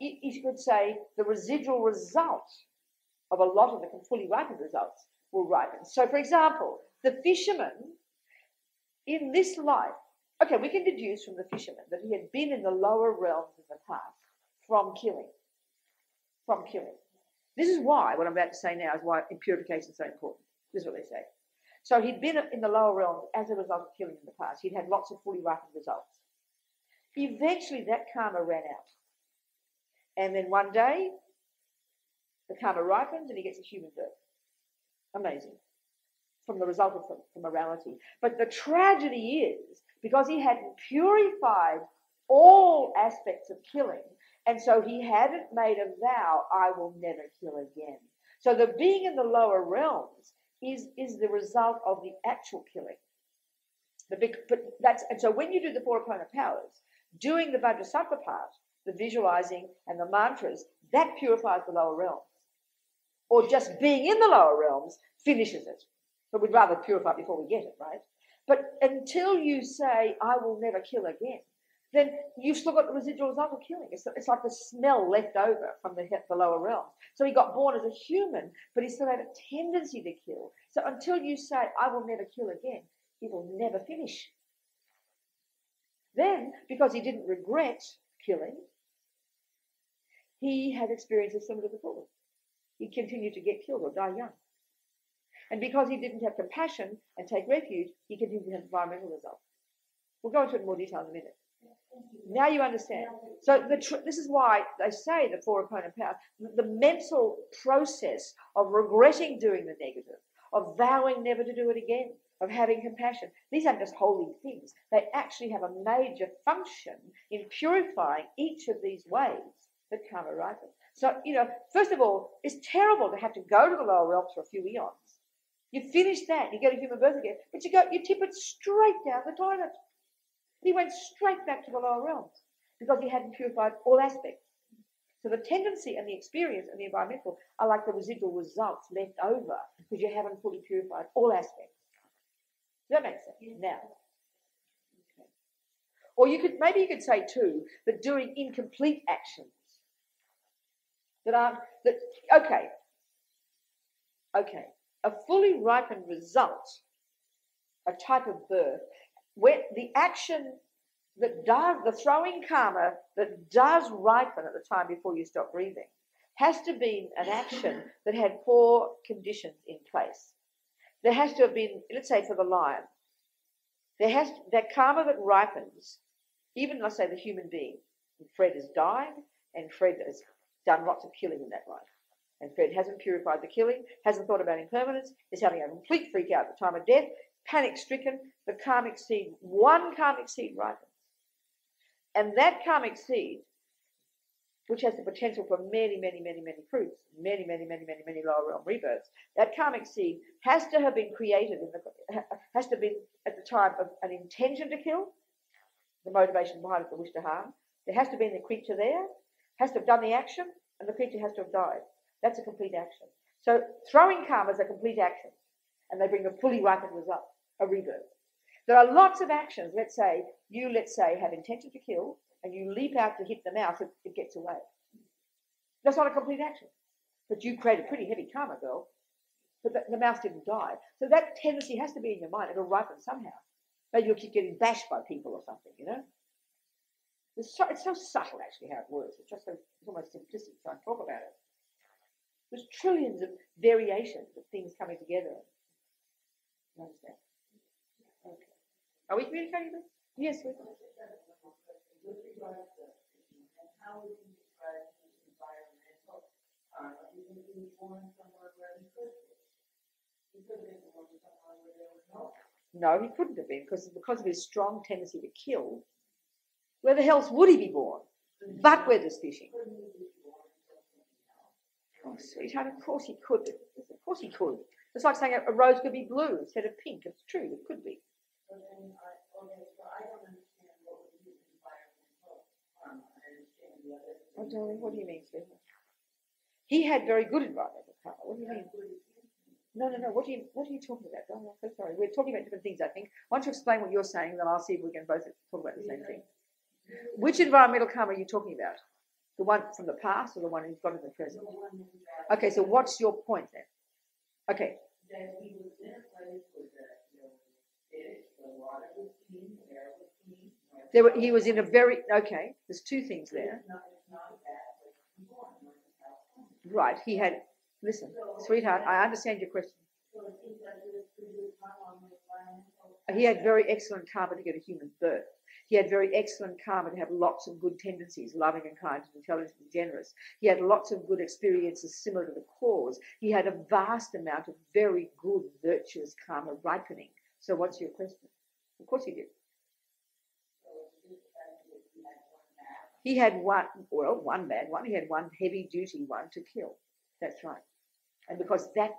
you could say, the residual result of a lot of the fully ripened results will ripen. So, for example, the fisherman in this life, okay, we can deduce from the fisherman that he had been in the lower realms in the past from killing. This is why, what I'm about to say now is why purification is so important. This is what they say. So he'd been in the lower realms as a result of killing in the past. He'd had lots of fully ripened results. Eventually that karma ran out. And then one day, the karma ripens and he gets a human birth. Amazing. From the result of morality. But the tragedy is, because he hadn't purified all aspects of killing, and so he hadn't made a vow, I will never kill again. So the being in the lower realms is the result of the actual killing. And so when you do the 4 opponent powers, doing the Vajrasattva part, the visualizing and the mantras, that purifies the lower realms. Or just being in the lower realms finishes it. But we'd rather purify it before we get it, right? But until you say, I will never kill again, then you've still got the residual result of killing. It's like the smell left over from the lower realms. So he got born as a human, but he still had a tendency to kill. So until you say, I will never kill again, he will never finish. Then, because he didn't regret killing, he had experiences similar to before. He continued to get killed or die young. And because he didn't have compassion and take refuge, he continued to have environmental results. We'll go into it in more detail in a minute. Now you understand. So this is why they say the 4 opponent powers, the mental process of regretting doing the negative, of vowing never to do it again, of having compassion. These aren't just holy things. They actually have a major function in purifying each of these ways that karma ripens. So, first of all, it's terrible to have to go to the lower realms for a few eons. You finish that, you get a human birth again, but you tip it straight down the toilet. He went straight back to the lower realms because he hadn't purified all aspects. So the tendency and the experience and the environmental are like the residual results left over because you haven't fully purified all aspects. Does that make sense? Now. Okay. Or maybe you could say too that doing incomplete actions okay, a fully ripened result, a type of birth, where the action that does, the throwing karma that does ripen at the time before you stop breathing, has to be an action that had 4 conditions in place. There has to have been, let's say for the lion, that karma that ripens, even let's say the human being, Fred has died and Fred has done lots of killing in that life. And Fred hasn't purified the killing, hasn't thought about impermanence, is having a complete freak out at the time of death, panic-stricken, the karmic seed, one karmic seed ripens. And that karmic seed which has the potential for many, many, many, many fruits, many, many, many, many, many lower realm rebirths. That karmic seed has to have been created, has to have been at the time of an intention to kill, the motivation behind it, the wish to harm. There has to be the creature there, has to have done the action, and the creature has to have died. That's a complete action. So throwing karmas are complete actions, and they bring a fully ripened result, a rebirth. There are lots of actions. Let's say you have intention to kill, and you leap out to hit the mouse, it gets away. That's not a complete action. But you create a pretty heavy karma, girl. But the mouse didn't die. So that tendency has to be in your mind. It'll ripen somehow. Maybe you'll keep getting bashed by people or something, you know? It's so subtle, actually, how it works. It's almost simplistic to try and talk about it. There's trillions of variations of things coming together. You understand? Okay. Are we communicating this? Yes, we are. With regard to how would you describe his environmental karma? Because he was born somewhere where he could be. He could have been born somewhere where there was no. No, he couldn't have been because of his strong tendency to kill. Where the hell would he be born? But we're just fishing. Oh, sweetheart, of course he could. Of course he could. It's like saying a rose could be blue instead of pink. It's true, it could be. But then, so I don't understand what would be environmental karma. I understand the other. Oh, darling, what do you mean, sweetheart? He had very good environmental karma. What do you mean? No. What are you talking about, darling? I'm so sorry. We're talking about different things, I think. Why don't you explain what you're saying, then I'll see if we can both talk about the same thing. Which environmental karma are you talking about? The one from the past or the one you've got in the present? Okay, so what's your point then? Okay. That he was in a place where the water was clean, the air was clean. He was in a very, okay, there's two things there. Right, he had, listen, sweetheart, I understand your question. He had very excellent karma to get a human birth. He had very excellent karma to have lots of good tendencies, loving and kind and intelligent and generous. He had lots of good experiences similar to the cause. He had a vast amount of very good, virtuous karma ripening. So what's your question? Of course he did. He had one bad one. He had one heavy duty one to kill. That's right. And because that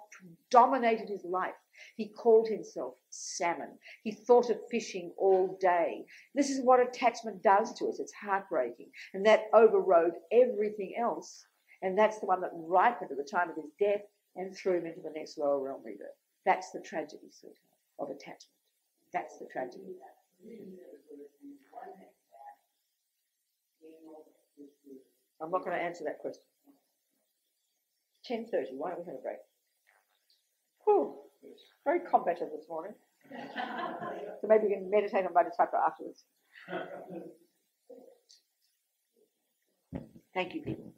dominated his life, he called himself salmon. He thought of fishing all day. This is what attachment does to us. It's heartbreaking. And that overrode everything else. And that's the one that ripened at the time of his death and threw him into the next lower realm rebirth. That's the tragedy, sweetheart, of attachment. That's the tragedy. I'm not going to answer that question. 10:30. Why don't we have a break? Whew. Very combative this morning. So maybe we can meditate on Vajrasattva afterwards. Thank you, people.